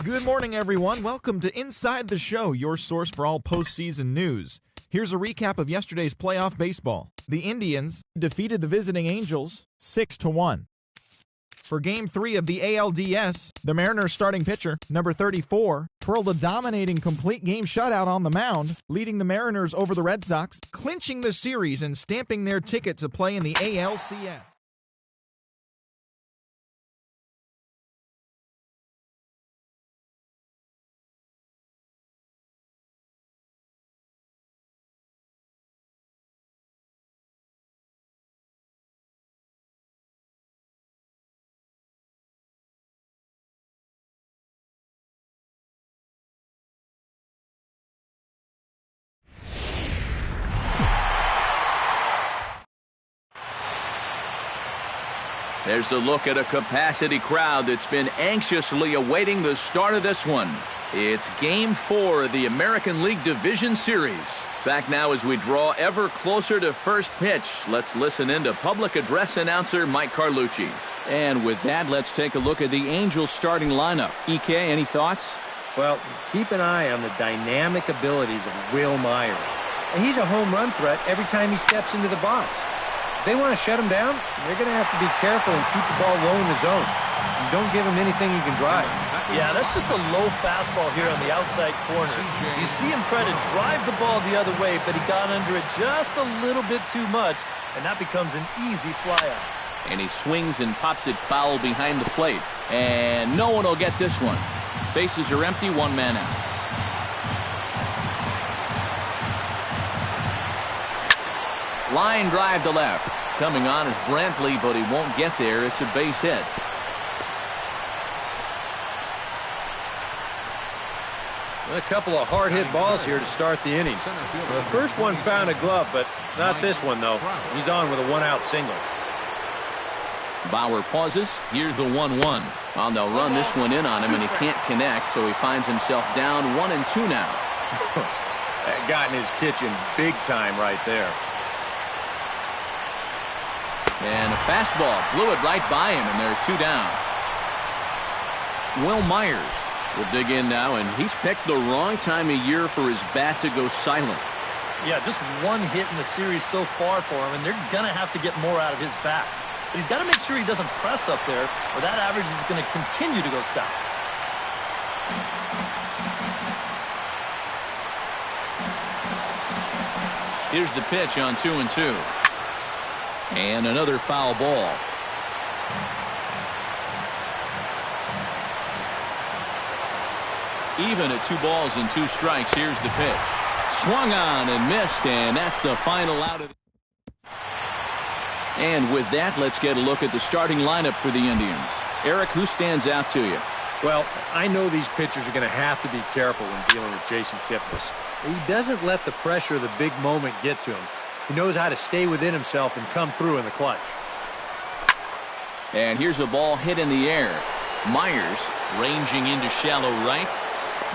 Good morning, everyone. Welcome to Inside the Show, your source for all postseason news. Here's a recap of yesterday's playoff baseball. The Indians defeated the visiting Angels 6-1. For Game 3 of the ALDS, the Mariners starting pitcher, number 34, twirled a dominating complete game shutout on the mound, leading the Mariners over the Red Sox, clinching the series and stamping their ticket to play in the ALCS. There's a look at a capacity crowd that's been anxiously awaiting the start of this one. It's Game 4 of the American League Division Series. Back now as we draw ever closer to first pitch. Let's listen in to public address announcer Mike Carlucci. And with that, let's take a look at the Angels starting lineup. EK, any thoughts? Well, keep an eye on the dynamic abilities of Will Myers. And he's a home run threat every time he steps into the box. If they want to shut him down, they're going to have to be careful and keep the ball low in the zone. And don't give him anything he can drive. Yeah, that's just a low fastball here on the outside corner. You see him try to drive the ball the other way, but he got under it just a little bit too much, and that becomes an easy flyout. And he swings and pops it foul behind the plate. And no one will get this one. Bases are empty, one man out. Line drive to left. Coming on is Brantley, but he won't get there. It's a base hit. A couple of hard-hit balls here to start the inning. The first one found a glove, but not this one, though. He's on with a one-out single. Bauer pauses. Here's the 1-1. Well, they'll run this one in on him, and he can't connect, so he finds himself down 1-2 now. That got in his kitchen big time right there. And a fastball blew it right by him, and they're 2 down. Will Myers will dig in now, and he's picked the wrong time of year for his bat to go silent. Yeah, just one hit in the series so far for him, and they're going to have to get more out of his bat. But he's got to make sure he doesn't press up there, or that average is going to continue to go south. Here's the pitch on 2-2. And another foul ball. Even at 2 balls and 2 strikes, here's the pitch. Swung on and missed, and that's the final out of it. And with that, let's get a look at the starting lineup for the Indians. Eric, who stands out to you? Well, I know these pitchers are going to have to be careful when dealing with Jason Kipnis. He doesn't let the pressure of the big moment get to him. He knows how to stay within himself and come through in the clutch. And here's a ball hit in the air. Myers ranging into shallow right,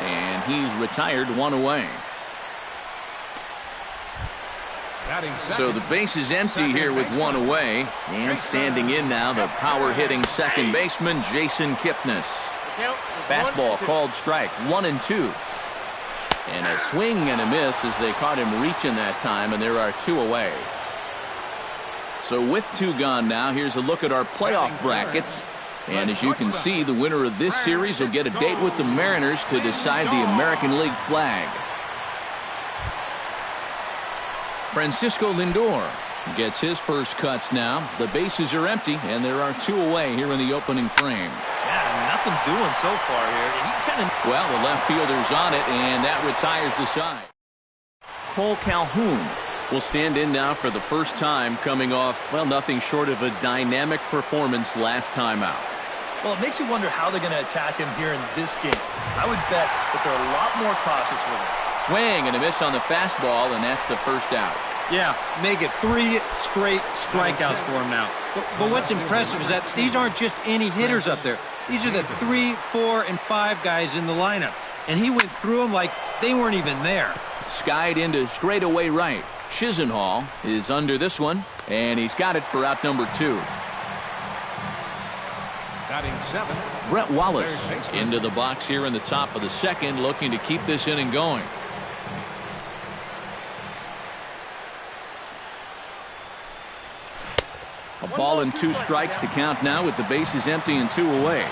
and he's retired 1 away. So the base is empty here with 1 away, and standing in now the power-hitting second baseman Jason Kipnis. Fastball called strike, 1-2. And a swing and a miss as they caught him reaching that time, and there are 2 away. So with 2 gone now, here's a look at our playoff brackets. And as you can see, the winner of this series will get a date with the Mariners to decide the American League flag. Francisco Lindor gets his first cuts now. The bases are empty, and there are 2 away here in the opening frame. Yeah, nothing doing so far here. Well, the left fielder's on it, and that retires the side. Cole Calhoun will stand in now for the first time, coming off, well, nothing short of a dynamic performance last time out. Well, it makes you wonder how they're going to attack him here in this game. I would bet that they're a lot more cautious with him. Swing and a miss on the fastball, and that's the first out. Yeah, make it 3 straight strikeouts for him now. But what's impressive is that these aren't just any hitters up there. These are the 3, 4, and 5 guys in the lineup. And he went through them like they weren't even there. Skied into straightaway right. Chisenhall is under this one, and he's got it for out number 2. Brett Wallace into the box here in the top of the second, looking to keep this inning going. A ball and 2 strikes, the count now with the bases empty and 2 away.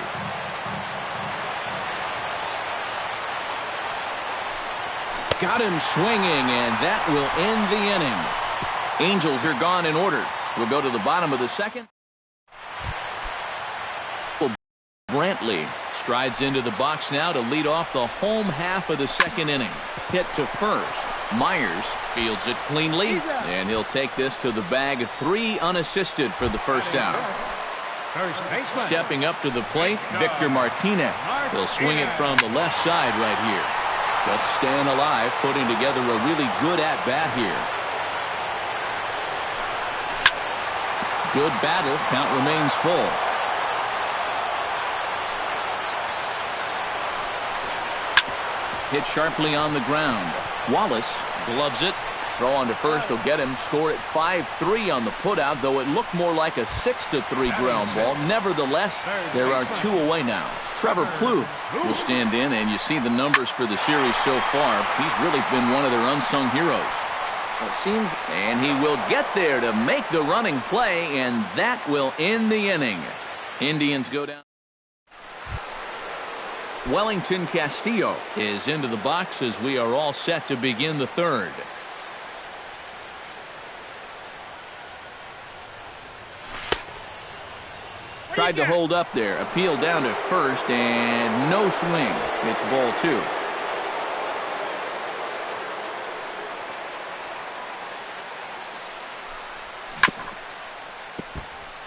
Got him swinging, and that will end the inning. Angels are gone in order. We'll go to the bottom of the second. Brantley strides into the box now to lead off the home half of the second inning. Hit to first. Myers fields it cleanly, and he'll take this to the bag. 3 unassisted for the first out. Stepping up to the plate, Victor Martinez. He'll swing it from the left side right here. Just staying alive, putting together a really good at-bat here. Good battle. Count remains full. Hit sharply on the ground. Wallace gloves it. Throw on to first will get him. Score at 5-3 on the putout, though it looked more like a 6-3 ground ball. Nevertheless, there are 2 away now. Trevor Plouffe will stand in, and you see the numbers for the series so far. He's really been one of their unsung heroes. It seems, and he will get there to make the running play, and that will end the inning. Indians go down. Wellington Castillo is into the box as we are all set to begin the third. Tried to hold up there. Appeal down to first, and no swing. It's ball 2.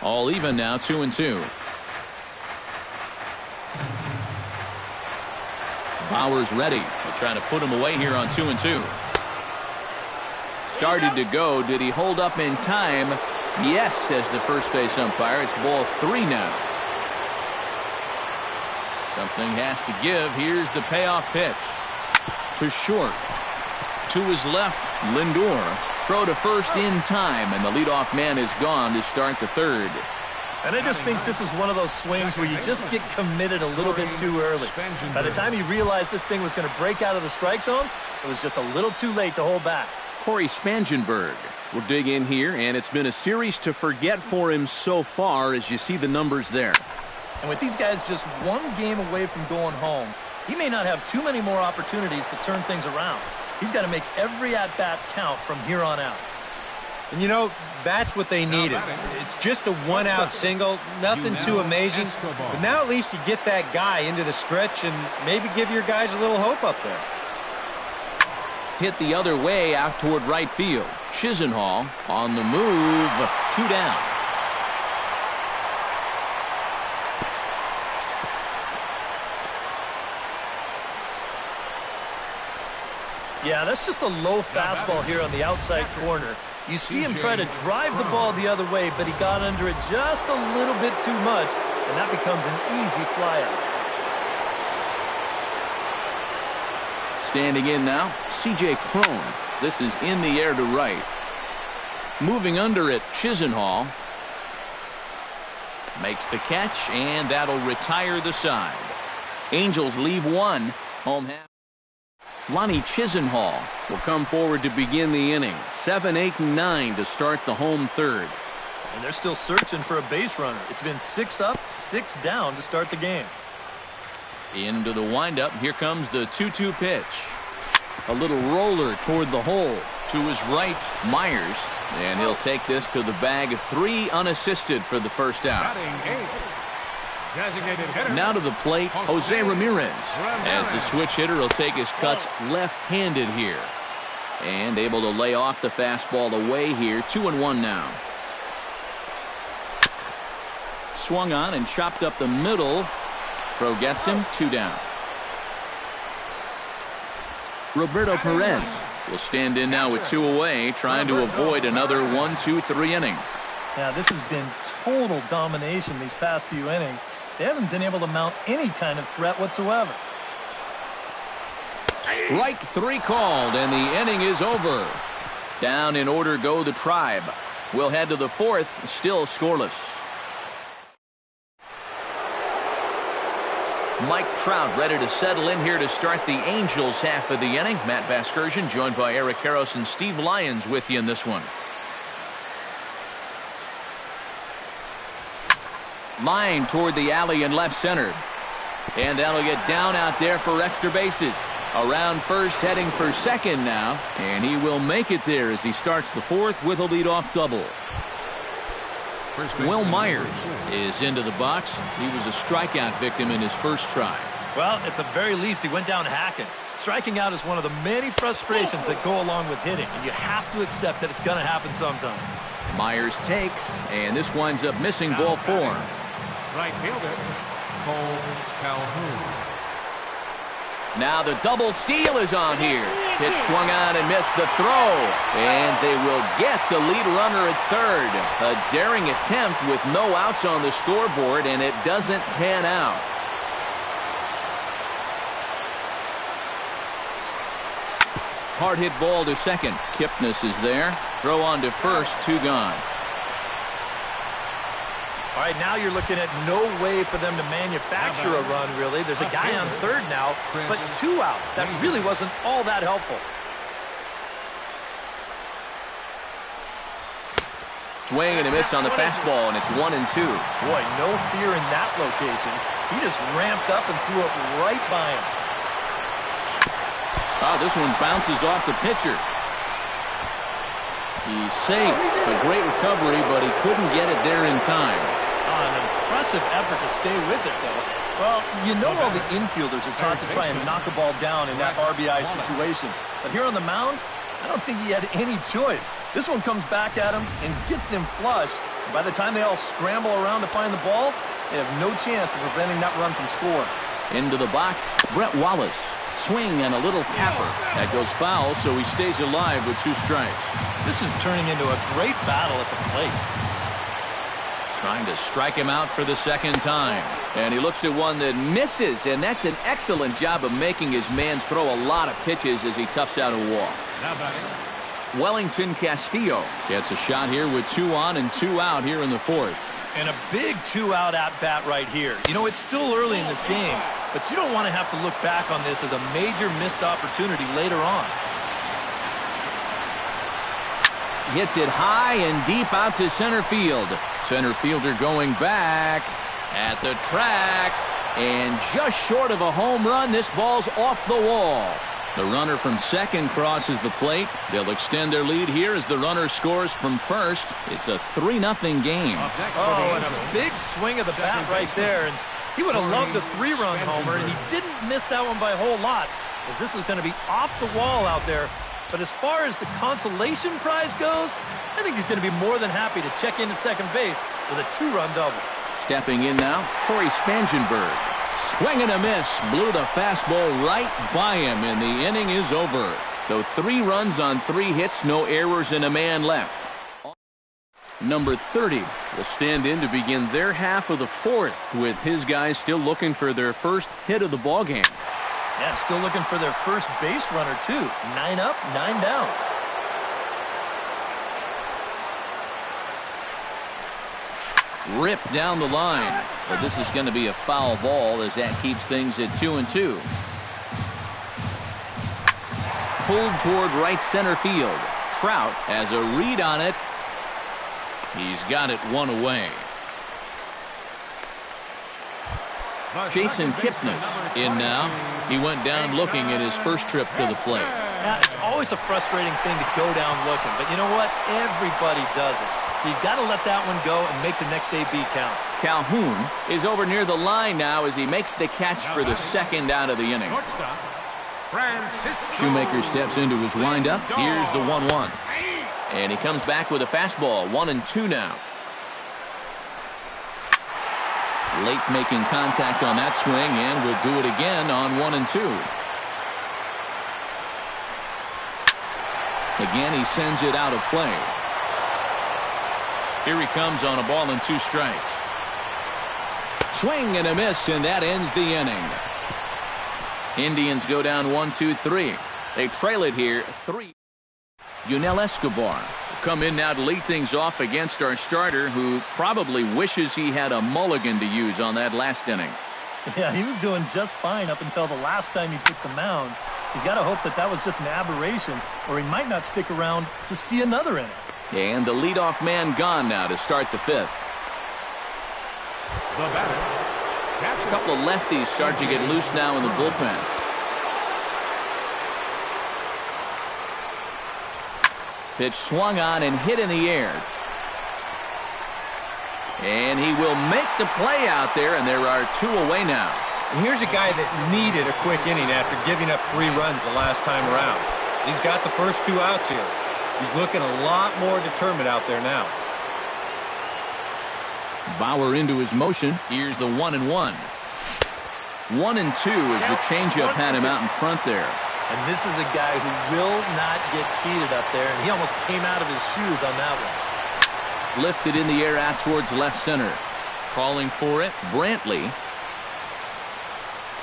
All even now, 2-2. Bauer's ready. They'll try to put him away here on 2-2. Started to go. Did he hold up in time? Yes, says the first base umpire. It's ball 3 now. Something has to give. Here's the payoff pitch. To short. To his left, Lindor. Throw to first in time, and the leadoff man is gone to start the third. And I just think this is one of those swings where you just get committed a little bit too early. By the time you realized this thing was going to break out of the strike zone, it was just a little too late to hold back. Corey Spangenberg will dig in here, and it's been a series to forget for him so far as you see the numbers there. And with these guys just 1 game away from going home, he may not have too many more opportunities to turn things around. He's got to make every at-bat count from here on out. And, you know, that's what they needed. It's just a 1-out single, nothing too amazing. But now at least you get that guy into the stretch and maybe give your guys a little hope up there. Hit the other way out toward right field. Chisenhall on the move. 2 down. Yeah, that's just a low fastball here on the outside corner. You see him try to drive the ball the other way, but he got under it just a little bit too much, and that becomes an easy flyout. Standing in now, C.J. Cron. This is in the air to right. Moving under it, Chisenhall. Makes the catch, and that'll retire the side. Angels leave 1. Home half. Lonnie Chisenhall will come forward to begin the inning. 7, 8, and 9 to start the home third. And they're still searching for a base runner. It's been 6 up, 6 down to start the game. Into the windup. Here comes the 2-2 pitch. A little roller toward the hole. To his right, Myers. And he'll take this to the bag. 3 unassisted for the first out. Now to the plate, Jose Ramirez. As the switch hitter will take his cuts left-handed here. And able to lay off the fastball away here. 2-1 now. Swung on and chopped up the middle. Throw gets him. 2 down. Roberto Perez will stand in now with 2 away, trying to avoid another 1-2-3 inning. Now, this has been total domination these past few innings. They haven't been able to mount any kind of threat whatsoever. Strike 3 called, and the inning is over. Down in order go the Tribe. We'll head to the 4th, still scoreless. Mike Trout ready to settle in here to start the Angels half of the inning. Matt Vasgersian joined by Eric Karros and Steve Lyons with you in this one. Line toward the alley in left center. And that'll get down out there for extra bases. Around first, heading for second now. And he will make it there as he starts the fourth with a leadoff double. Will Myers is into the box. He was a strikeout victim in his first try. Well, at the very least, he went down hacking. Striking out is one of the many frustrations that go along with hitting, and you have to accept that it's going to happen sometimes. Myers takes, and this winds up missing ball 4. Right fielder, Cole Calhoun. Now the double steal is on here. Pitch swung on and missed the throw. And they will get the lead runner at third. A daring attempt with no outs on the scoreboard, and it doesn't pan out. Hard hit ball to second. Kipnis is there. Throw on to first, 2 gone. All right, now you're looking at no way for them to manufacture a run, really. There's a guy on third now, but 2 outs. That really wasn't all that helpful. Swing and a miss on the fastball, and it's 1-2. Boy, no fear in that location. He just ramped up and threw it right by him. Oh, this one bounces off the pitcher. He's safe. A great recovery, but he couldn't get it there in time. An impressive effort to stay with it, though. Well, you know all the infielders are taught to try and knock a ball down in that RBI situation. But here on the mound, I don't think he had any choice. This one comes back at him and gets him flush. And by the time they all scramble around to find the ball, they have no chance of preventing that run from scoring. Into the box, Brett Wallace. Swing and a little tapper. That goes foul, so he stays alive with 2 strikes. This is turning into a great battle at the plate. Trying to strike him out for the second time. And he looks at one that misses, and that's an excellent job of making his man throw a lot of pitches as he toughs out a walk. Wellington Castillo gets a shot here with 2 on and 2 out here in the fourth. And a big 2-out at-bat right here. You know, it's still early in this game, but you don't want to have to look back on this as a major missed opportunity later on. Hits it high and deep out to center field. Center fielder going back at the track. And just short of a home run, this ball's off the wall. The runner from second crosses the plate. They'll extend their lead here as the runner scores from first. It's a 3-0 game. Oh, and a big swing of the bat right there. And he would have loved a 3-run homer, and he didn't miss that one by a whole lot, as this is going to be off the wall out there. But as far as the consolation prize goes, I think he's going to be more than happy to check into second base with a 2-run double. Stepping in now, Corey Spangenberg. Swing and a miss. Blew the fastball right by him, and the inning is over. So 3 runs on 3 hits, no errors, and a man left. Number 30 will stand in to begin their half of the fourth, with his guys still looking for their first hit of the ballgame. Yeah, still looking for their first base runner, too. 9 up, 9 down. Ripped down the line. But this is going to be a foul ball as that keeps things at 2-2. Pulled toward right center field. Trout has a read on it. He's got it 1 away. Jason Kipnis in now. He went down looking at his first trip to the plate. Yeah, it's always a frustrating thing to go down looking, but you know what? Everybody does it. So you've got to let that one go and make the next AB count. Calhoun is over near the line now as he makes the catch for the second out of the inning. Shoemaker steps into his windup. Here's the 1-1. And he comes back with a fastball. 1-2 now. Late making contact on that swing, and will do it again on 1-2. Again, he sends it out of play. Here he comes on a ball and 2 strikes. Swing and a miss, and that ends the inning. Indians go down 1-2-3. They trail it here 3. Yunel Escobar will come in now to lead things off against our starter, who probably wishes he had a mulligan to use on that last inning. Yeah, he was doing just fine up until the last time he took the mound. He's got to hope that that was just an aberration, or he might not stick around to see another inning. And the leadoff man gone now to start the fifth. The batter. A couple of lefties start to get loose now in the bullpen. Pitch swung on and hit in the air. And he will make the play out there, and there are 2 away now. And here's a guy that needed a quick inning after giving up 3 runs the last time around. He's got the first 2 outs here. He's looking a lot more determined out there now. Bauer into his motion. Here's the 1-1. 1-2 as the changeup had him out in front there. And this is a guy who will not get cheated up there, and he almost came out of his shoes on that one. Lifted in the air out towards left center. Calling for it, Brantley.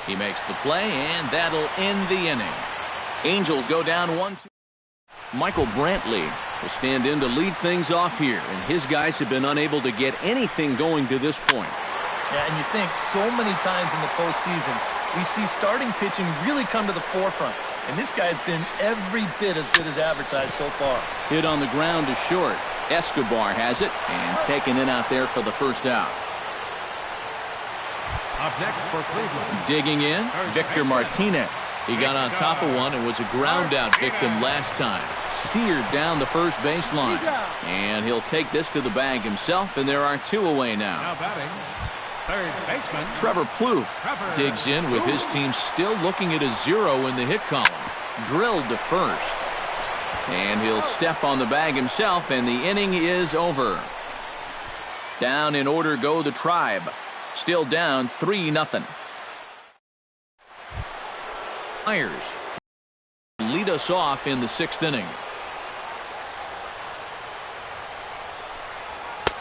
He makes the play, and that'll end the inning. Angels go down 1-2. Michael Brantley will stand in to lead things off here, and his guys have been unable to get anything going to this point. Yeah, and you think so many times in the postseason, we see starting pitching really come to the forefront. And this guy's been every bit as good as advertised so far. Hit on the ground to short. Escobar has it and taken it out there for the first out. Up next for Cleveland. Digging in, Victor Martinez. He got on top of one and was a ground out victim last time. Seared down the first baseline. And he'll take this to the bag himself, and there are 2 away now. Now batting, third baseman Trevor Plouffe digs in with his team still looking at a 0 in the hit column. Drilled to first. And he'll step on the bag himself, and the inning is over. Down in order go the Tribe. Still down 3-0. Myers lead us off in the 6th inning.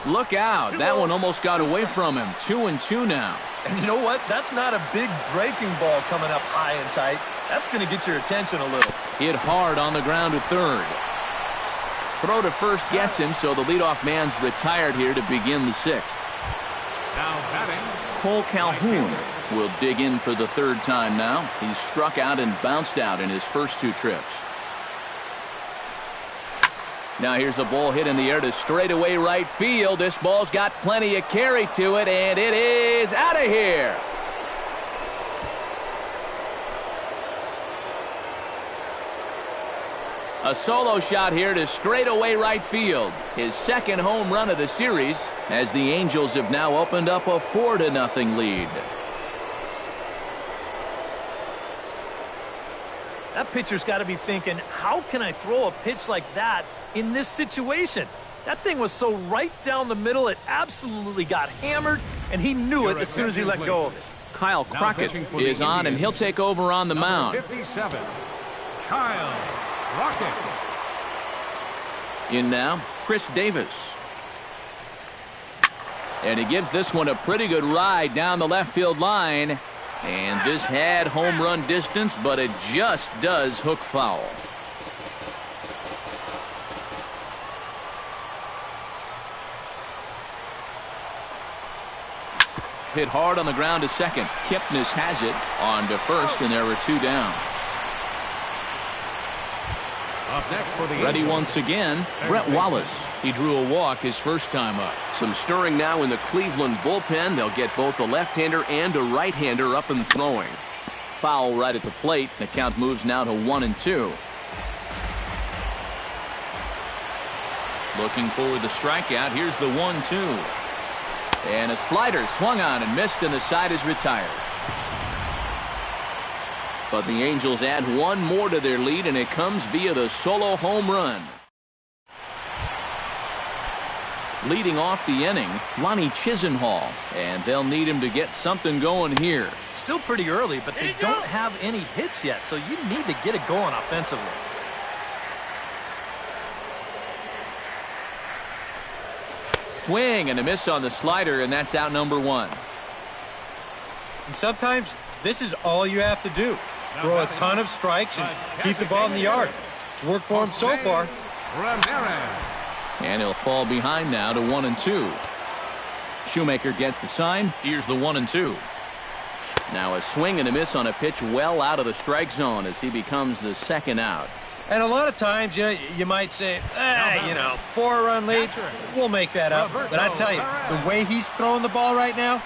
Look out. That one almost got away from him. 2-2 now. And you know what? That's not a big breaking ball coming up high and tight. That's going to get your attention a little. Hit hard on the ground to third. Throw to first gets him, so the leadoff man's retired here to begin the 6th. now batting. Cole Calhoun will dig in for the 3rd time now. He's struck out and bounced out in his first 2 trips. Now here's a ball hit in the air to straightaway right field. This ball's got plenty of carry to it, and it is out of here. A solo shot here to straightaway right field. His 2nd home run of the series, as the Angels have now opened up a 4-0 lead. That pitcher's got to be thinking, how can I throw a pitch like that in this situation? That thing was so right down the middle, it absolutely got hammered, and he knew it as soon as he let go of it. Kyle Crockett is on, and he'll take over on the mound. 57, Kyle Crockett. In now, Chris Davis. And he gives this one a pretty good ride down the left field line. And this had home run distance, but it just does hook foul. Hit hard on the ground to second. Kipnis has it on to first, and there are 2 down. Up next for the Ready Angels. once again, Brett Wallace. He drew a walk his first time up. Some stirring now in the Cleveland bullpen. They'll get both a left-hander and a right-hander up and throwing. Foul right at the plate. The count moves now to 1-2. Looking for the strikeout. Here's the 1-2. And a slider swung on and missed, and the side is retired. But the Angels add 1 more to their lead, and it comes via the solo home run. Leading off the inning, Lonnie Chisenhall, and they'll need him to get something going here. Still pretty early, but they don't have any hits yet, so you need to get it going offensively. Swing and a miss on the slider, and that's out number 1. And sometimes this is all you have to do. Throw a ton of strikes and keep the ball in the yard. It's worked for him so far. Ramirez. And he'll fall behind now to 1-2. Shoemaker gets the sign. Here's the 1-2. Now a swing and a miss on a pitch well out of the strike zone as he becomes the second out. And a lot of times, you might say, 4-run lead, we'll make that up. But I tell you, the way he's throwing the ball right now,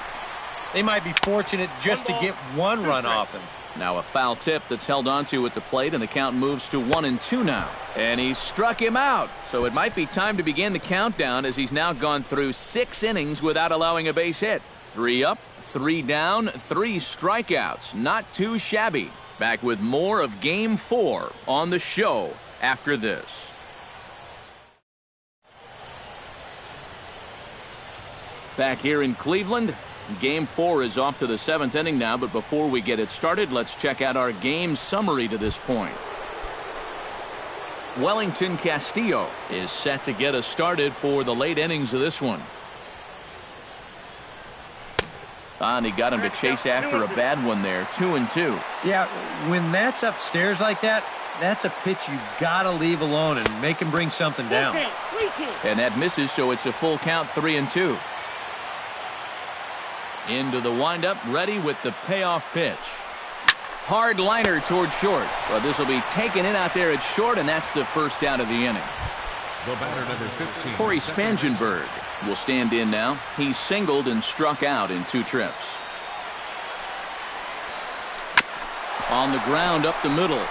they might be fortunate just to get 1 run off him. Now a foul tip that's held onto at the plate, and the count moves to 1-2 now. And he struck him out. So it might be time to begin the countdown as he's now gone through 6 innings without allowing a base hit. 3 up, 3 down, 3 strikeouts. Not too shabby. Back with more of Game 4 on the show after this. Back here in Cleveland, Game 4 is off to the 7th inning now, but before we get it started, let's check out our game summary to this point. Wellington Castillo is set to get us started for the late innings of this one. And he got him to chase after a bad one there, 2-2. Yeah, when that's upstairs like that, that's a pitch you gotta leave alone and make him bring something down. And that misses, so it's a full count, 3-2. Into the windup, ready with the payoff pitch. Hard liner toward short. Well, this will be taken in out there at short, and that's the first out of the inning. The batter, number 15. Corey Spangenberg will stand in now. He's singled and struck out in 2 trips. On the ground up the middle.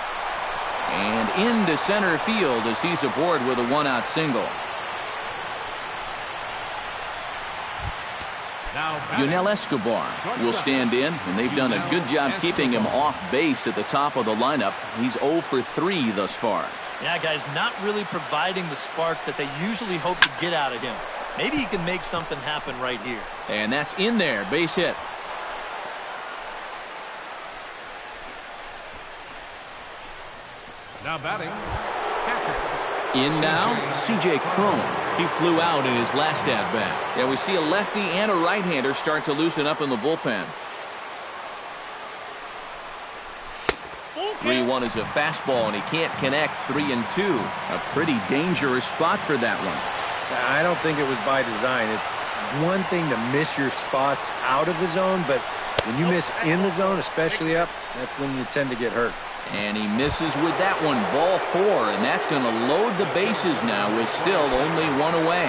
And into center field as he's aboard with a 1-out single. Yunel Escobar will stand in, and they've done a good job keeping him off base at the top of the lineup. He's 0 for 3 thus far. Yeah, guys, not really providing the spark that they usually hope to get out of him. Maybe he can make something happen right here. And that's in there, base hit. Now batting, catcher. In now, C.J. Cron. He flew out in his last at-bat. Yeah, we see a lefty and a right-hander start to loosen up in the bullpen. 3-1 is a fastball, and he can't connect. 3-2. A pretty dangerous spot for that one. I don't think it was by design. It's one thing to miss your spots out of the zone, but when you miss in the zone, especially up, that's when you tend to get hurt. And he misses with that one. Ball 4, and that's going to load the bases now with still only 1 away.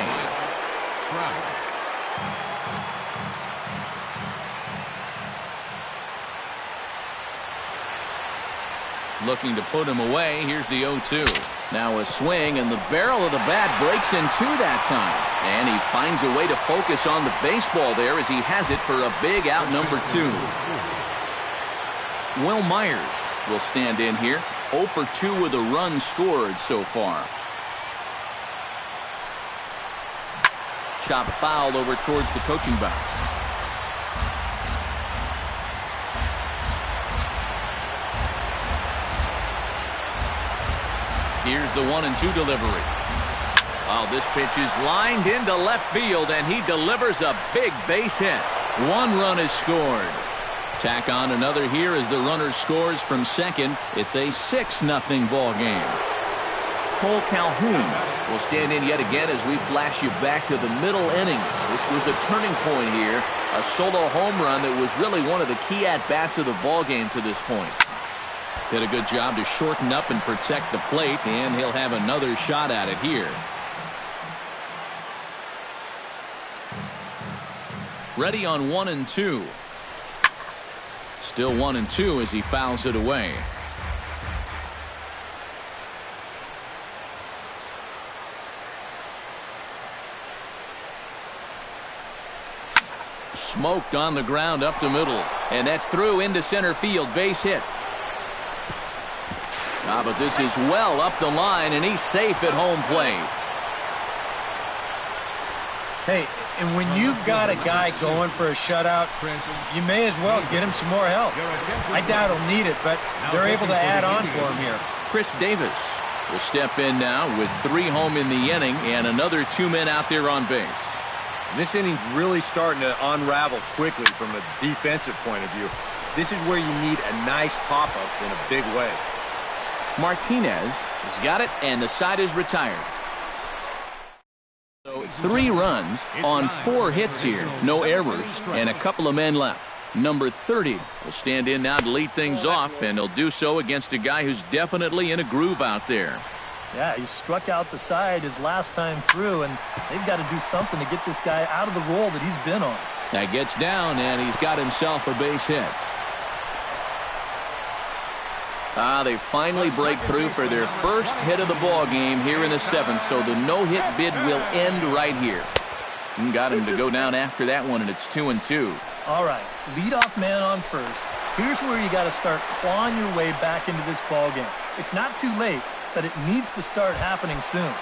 Looking to put him away. Here's the 0-2. Now a swing, and the barrel of the bat breaks in 2 that time. And he finds a way to focus on the baseball there as he has it for a big out number 2. Will Myers will stand in here. 0 for 2 with a run scored so far. Chop foul over towards the coaching box. Here's the 1-2 delivery. Oh, this pitch is lined into left field, and he delivers a big base hit. 1 run is scored. Tack on another here as the runner scores from second. It's a 6-0 ball game. Cole Calhoun will stand in yet again as we flash you back to the middle innings. This was a turning point here. A solo home run that was really one of the key at-bats of the ball game to this point. Did a good job to shorten up and protect the plate, and he'll have another shot at it here. Ready on 1-2. Still 1-2 as he fouls it away. Smoked on the ground up the middle, and that's through into center field. Base hit. But this is well up the line, and he's safe at home plate. Hey, and when you've got a guy going for a shutout, you may as well get him some more help. I doubt he'll need it, but they're able to add on for him here. Chris Davis will step in now with 3 home in the inning and another 2 men out there on base. This inning's really starting to unravel quickly from a defensive point of view. This is where you need a nice pop-up in a big way. Martinez has got it, and the side is retired. So 3 runs on 4 hits here. No errors, and a couple of men left. Number 30 will stand in now to lead things off, and he'll do so against a guy who's definitely in a groove out there. Yeah, he struck out the side his last time through, and they've got to do something to get this guy out of the role that he's been on. That gets down, and he's got himself a base hit. They finally break through for their first hit of the ball game here in the 7th, so the no-hit bid will end right here. And got him to go down after that one, and it's 2-2. All right, leadoff man on first. Here's where you got to start clawing your way back into this ball game. It's not too late, but it needs to start happening soon.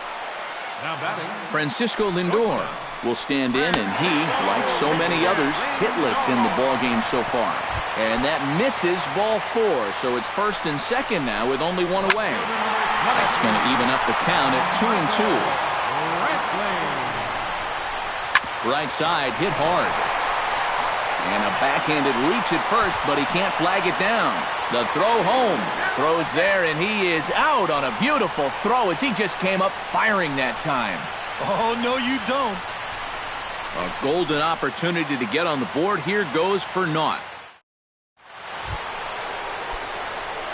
Now batting, Francisco Lindor will stand in, and he, like so many others, hitless in the ball game so far. And that misses ball 4, so it's first and second now with only one away. That's going to even up the count at 2-2. Right side hit hard. And a backhanded reach at first, but he can't flag it down. The throw home. Throws there, and he is out on a beautiful throw as he just came up firing that time. Oh, no, you don't. A golden opportunity to get on the board. Here goes for naught.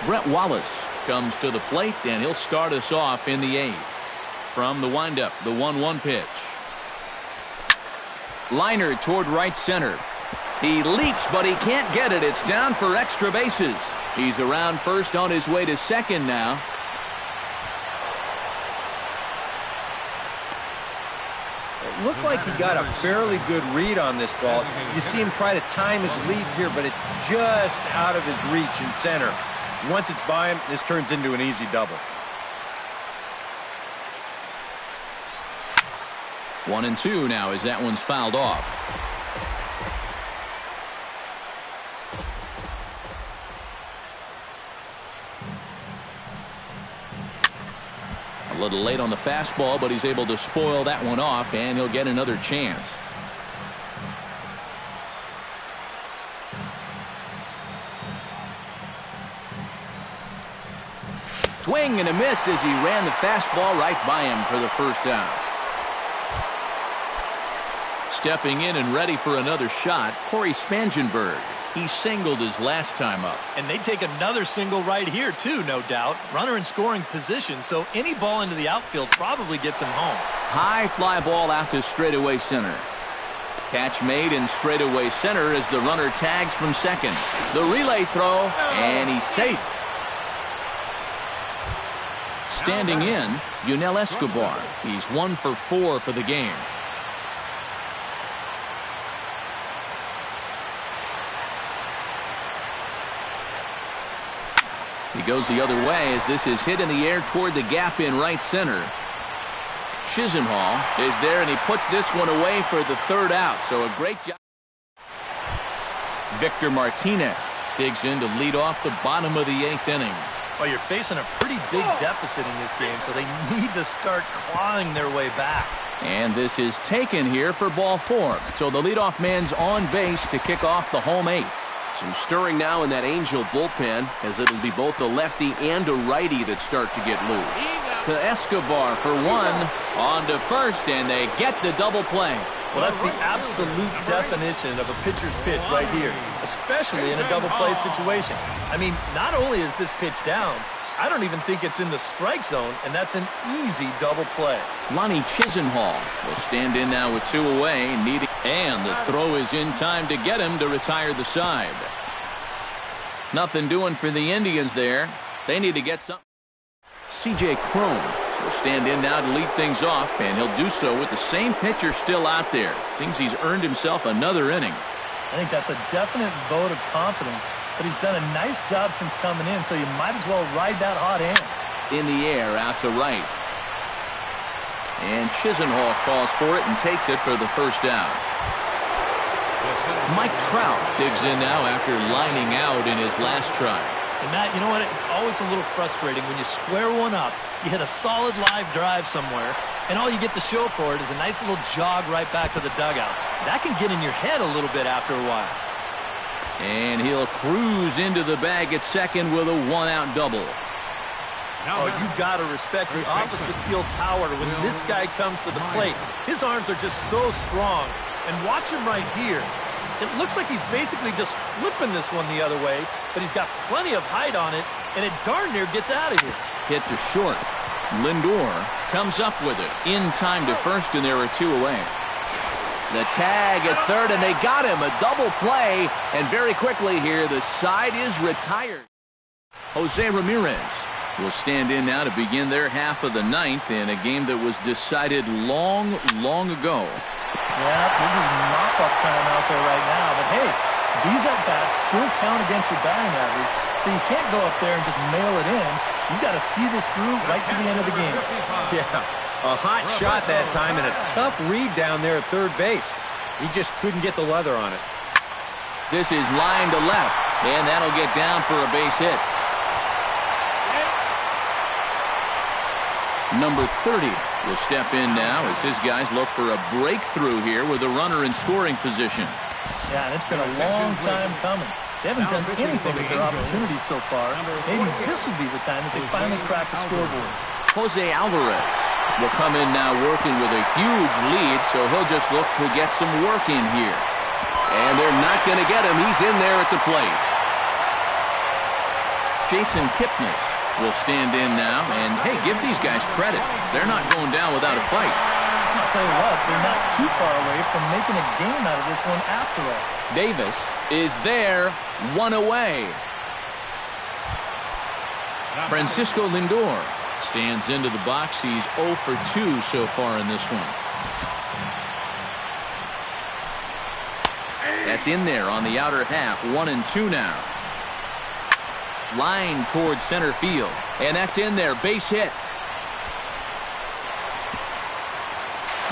Brett Wallace comes to the plate, and he'll start us off in the 8th. From the windup, the 1-1 pitch. Liner toward right center. He leaps, but he can't get it. It's down for extra bases. He's around first on his way to second now. It looked like he got a fairly good read on this ball. You see him try to time his leap here, but it's just out of his reach in center. Once it's by him, this turns into an easy double. 1-2 now as that one's fouled off. A little late on the fastball, but he's able to spoil that one off, and he'll get another chance. Swing and a miss as he ran the fastball right by him for the first down. Stepping in and ready for another shot, Corey Spangenberg. He singled his last time up. And they take another single right here, too, no doubt. Runner in scoring position, so any ball into the outfield probably gets him home. High fly ball out to straightaway center. Catch made in straightaway center as the runner tags from second. The relay throw, and he's safe. Standing in, Yunel Escobar. He's 1 for 4 for the game. He goes the other way as this is hit in the air toward the gap in right center. Chisenhall is there, and he puts this one away for the third out. So a great job. Victor Martinez digs in to lead off the bottom of the 8th inning. Well, you're facing a pretty big deficit in this game, so they need to start clawing their way back. And this is taken here for ball 4. So the leadoff man's on base to kick off the home 8th. Some stirring now in that Angel bullpen, as it'll be both a lefty and a righty that start to get loose. To Escobar for 1, on to first, and they get the double play. Well, that's the absolute definition of a pitcher's pitch right here, especially in a double play situation. I mean, not only is this pitch down, I don't even think it's in the strike zone, and that's an easy double play. Lonnie Chisenhall will stand in now with 2 away, and the throw is in time to get him to retire the side. Nothing doing for the Indians there. They need to get something. C.J. Cron will stand in now to lead things off, and he'll do so with the same pitcher still out there. Seems he's earned himself another inning. I think that's a definite vote of confidence, but he's done a nice job since coming in, so you might as well ride that hot hand. In the air, out to right. And Chisenhall calls for it and takes it for the first down. Mike Trout digs in now after lining out in his last try. And Matt, you know what? It's always a little frustrating when you square one up, you hit a solid live drive somewhere, and all you get to show for it is a nice little jog right back to the dugout. That can get in your head a little bit after a while. And he'll cruise into the bag at second with a 1-out double. Oh, you got to respect the opposite field power when this guy comes to the plate. His arms are just so strong. And watch him right here. It looks like he's basically just flipping this one the other way, but he's got plenty of height on it, and it darn near gets out of here. Hit to short. Lindor comes up with it. In time to first, and there are 2 away. The tag at third, and they got him. A double play, and very quickly here, the side is retired. Jose Ramirez will stand in now to begin their half of the 9th in a game that was decided long, long ago. Yeah, this is mop-up time out there right now. But, hey, these at-bats still count against your batting average, so you can't go up there and just mail it in. You got to see this through right to the end of the game. Yeah, a hot shot that time and a tough read down there at third base. He just couldn't get the leather on it. This is line to left, and that'll get down for a base hit. Number 30 will step in now as his guys look for a breakthrough here with a runner in scoring position. Yeah, and it's been a long time coming. They haven't done anything with their opportunities so far. Maybe this will be the time that they finally crack the scoreboard. Jose Alvarez will come in now working with a huge lead, so he'll just look to get some work in here. And they're not going to get him. He's in there at the plate. Jason Kipnis will stand in now, and hey, give these guys credit. They're not going down without a fight. I'll tell you what, they're not too far away from making a game out of this one after all. Davis is there, 1 away. Francisco Lindor stands into the box. He's 0 for 2 so far in this one. That's in there on the outer half, 1 and 2 now. Line towards center field, and that's in there, base hit.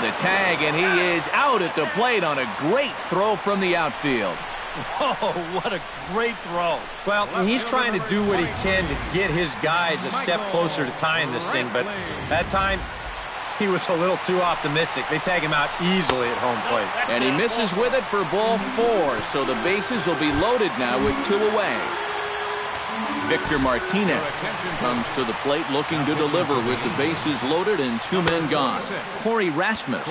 The tag, and he is out at the plate on a great throw from the outfield. Whoa, what a great throw. Well, he's trying to do what he can to get his guys a step closer to tying this thing, but that time he was a little too optimistic. They tag him out easily at home plate. And he misses with it for ball 4, so the bases will be loaded now with 2 away. Victor Martinez comes to the plate looking to deliver with the bases loaded and 2 men gone. Corey Rasmus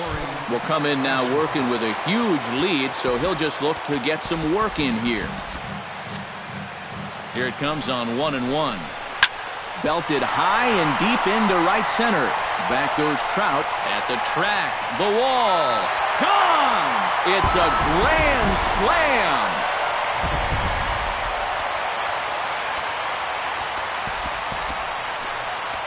will come in now working with a huge lead, so he'll just look to get some work in here. Here it comes on 1-1. Belted high and deep into right center. Back goes Trout at the track. The wall. Gone! It's a grand slam.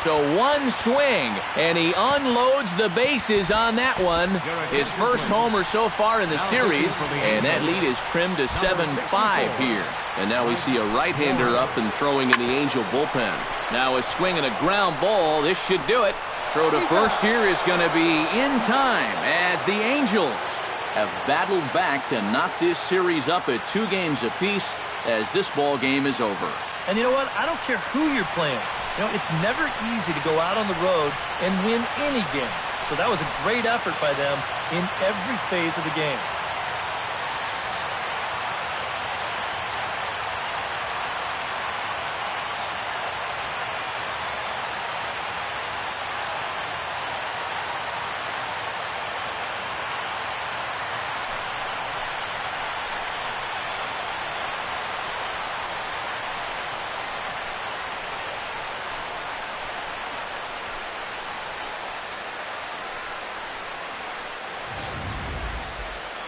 So 1 swing, and he unloads the bases on that one. His first homer so far in the series, and that lead is trimmed to 7-5 here. And now we see a right-hander up and throwing in the Angel bullpen. Now a swing and a ground ball. This should do it. Throw to first here is going to be in time as the Angels have battled back to knock this series up at 2 games apiece as this ball game is over. And you know what? I don't care who you're playing. You know, it's never easy to go out on the road and win any game. So that was a great effort by them in every phase of the game.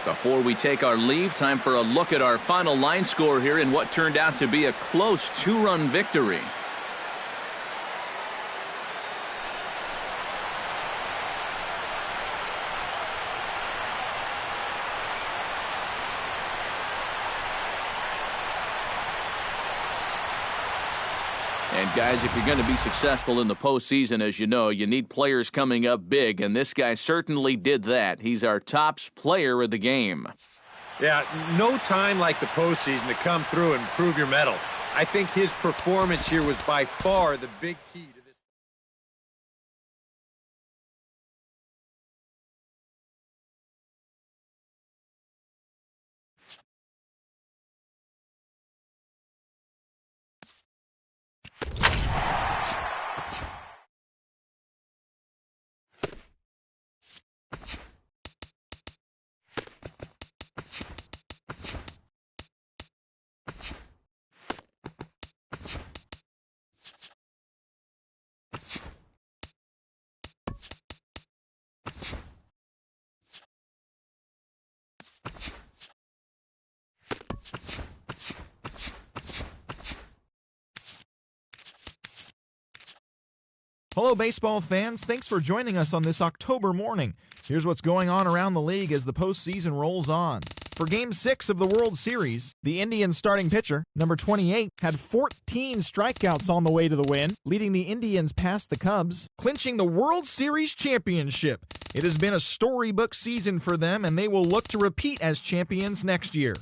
Before we take our leave, time for a look at our final line score here in what turned out to be a close 2-run victory. And guys, if you're going to be successful in the postseason, as you know, you need players coming up big, and this guy certainly did that. He's our top player of the game. Yeah, no time like the postseason to come through and prove your mettle. I think his performance here was by far the big key to this. Hello, baseball fans. Thanks for joining us on this October morning. Here's what's going on around the league as the postseason rolls on. For Game 6 of the World Series, the Indians starting pitcher, number 28, had 14 strikeouts on the way to the win, leading the Indians past the Cubs, clinching the World Series championship. It has been a storybook season for them, and they will look to repeat as champions next year.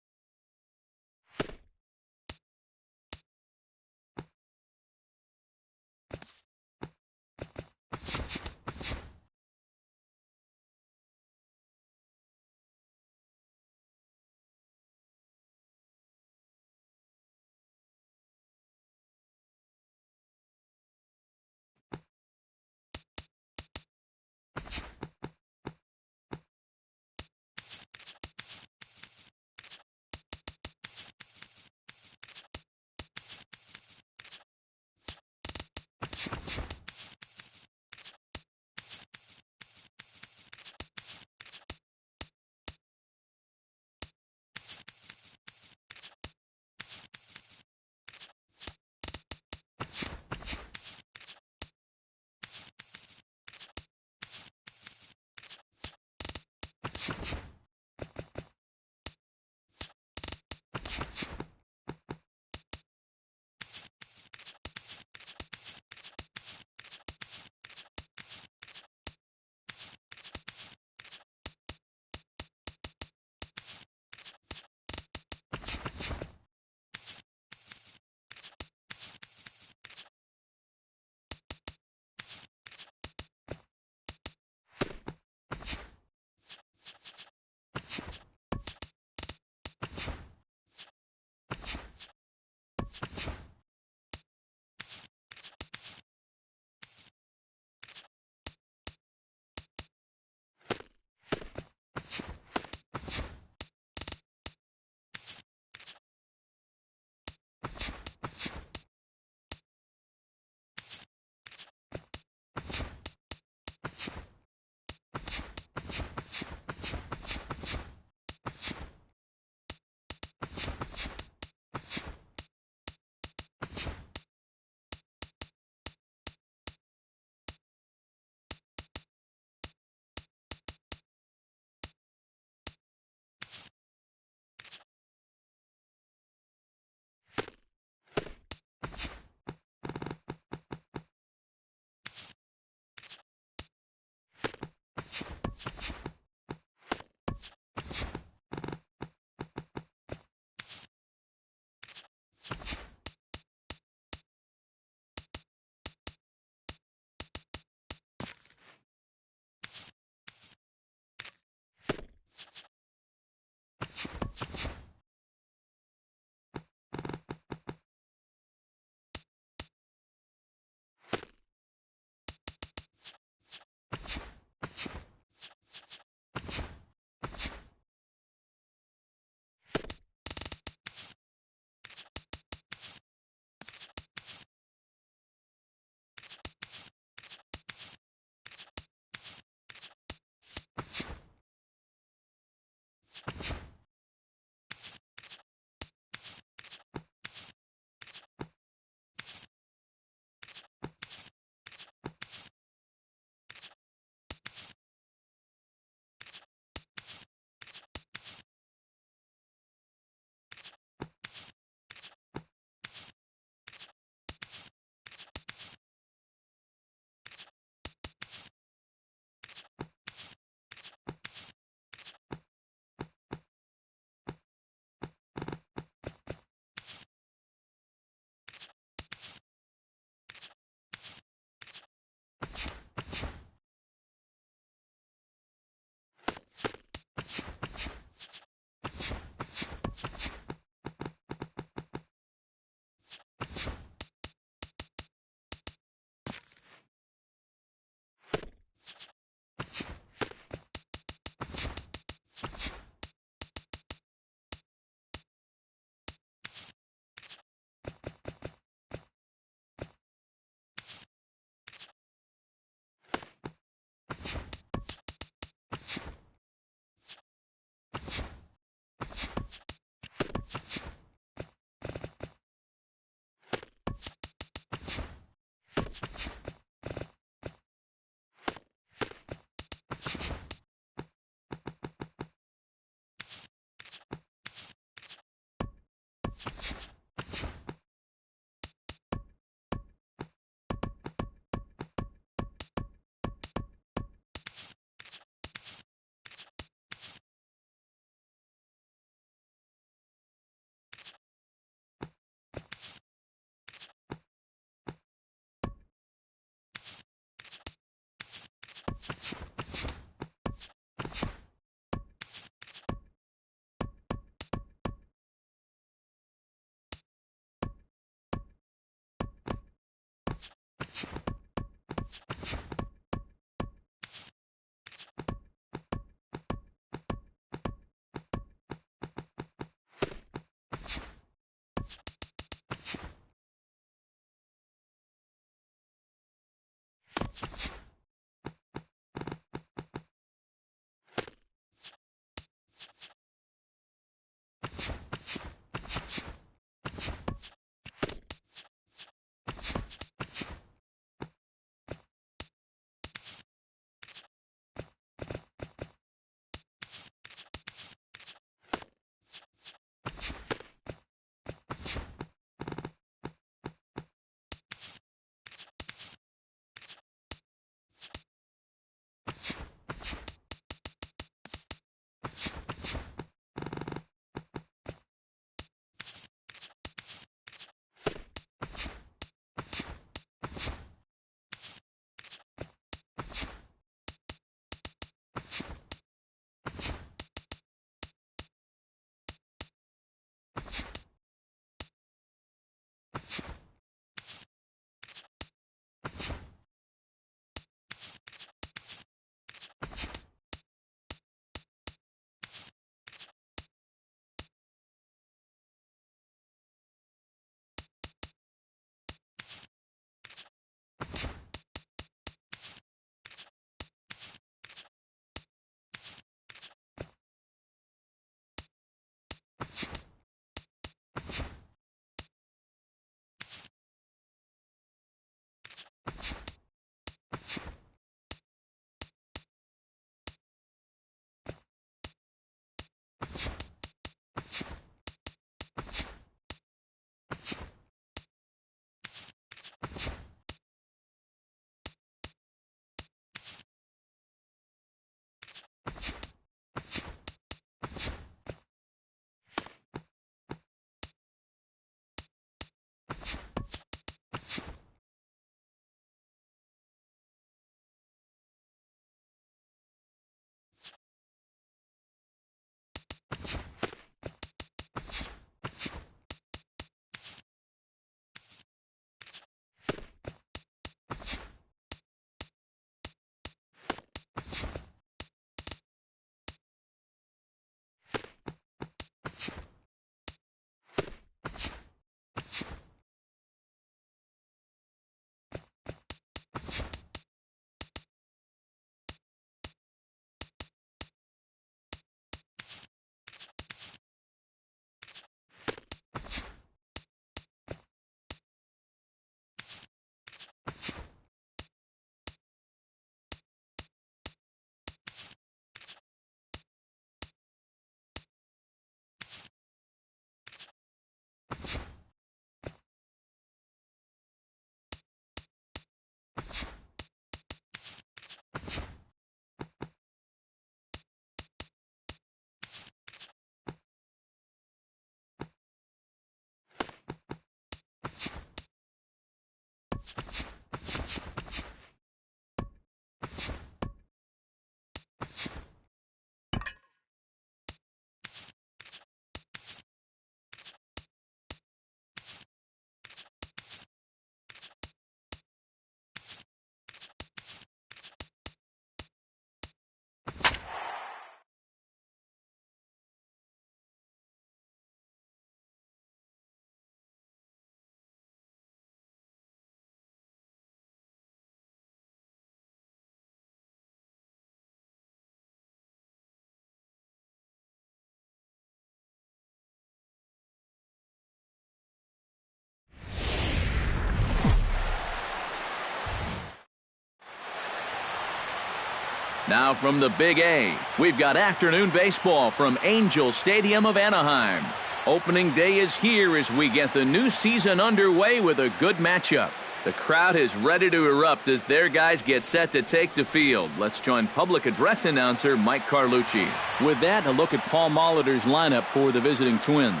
Now from the Big A, we've got afternoon baseball from Angel Stadium of Anaheim. Opening day is here as we get the new season underway with a good matchup. The crowd is ready to erupt as their guys get set to take the field. Let's join public address announcer Mike Carlucci. With that, a look at Paul Molitor's lineup for the visiting Twins.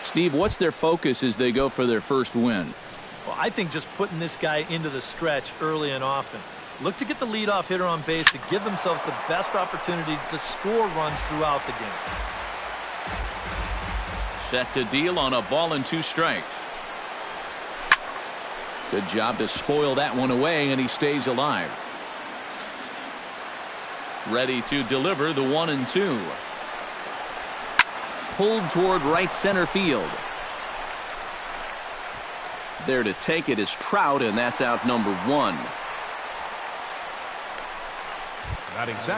Steve, what's their focus as they go for their first win? Well, I think just putting this guy into the stretch early and often. Look to get the leadoff hitter on base to give themselves the best opportunity to score runs throughout the game. Set to deal on a ball and 2 strikes. Good job to spoil that one away, and he stays alive. Ready to deliver the 1-2. Pulled toward right center field. There to take it is Trout, and that's out number 1.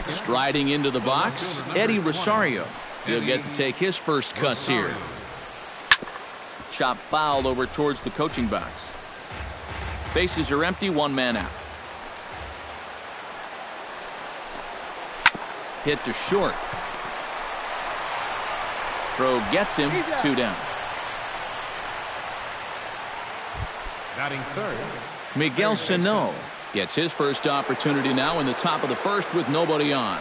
Striding into the box, Eddie Rosario. He'll get to take his first cuts here. Chop foul over towards the coaching box. Bases are empty, 1 man out. Hit to short. Throw gets him, 2 down. Batting third, Miguel Sano gets his first opportunity now in the top of the first with nobody on.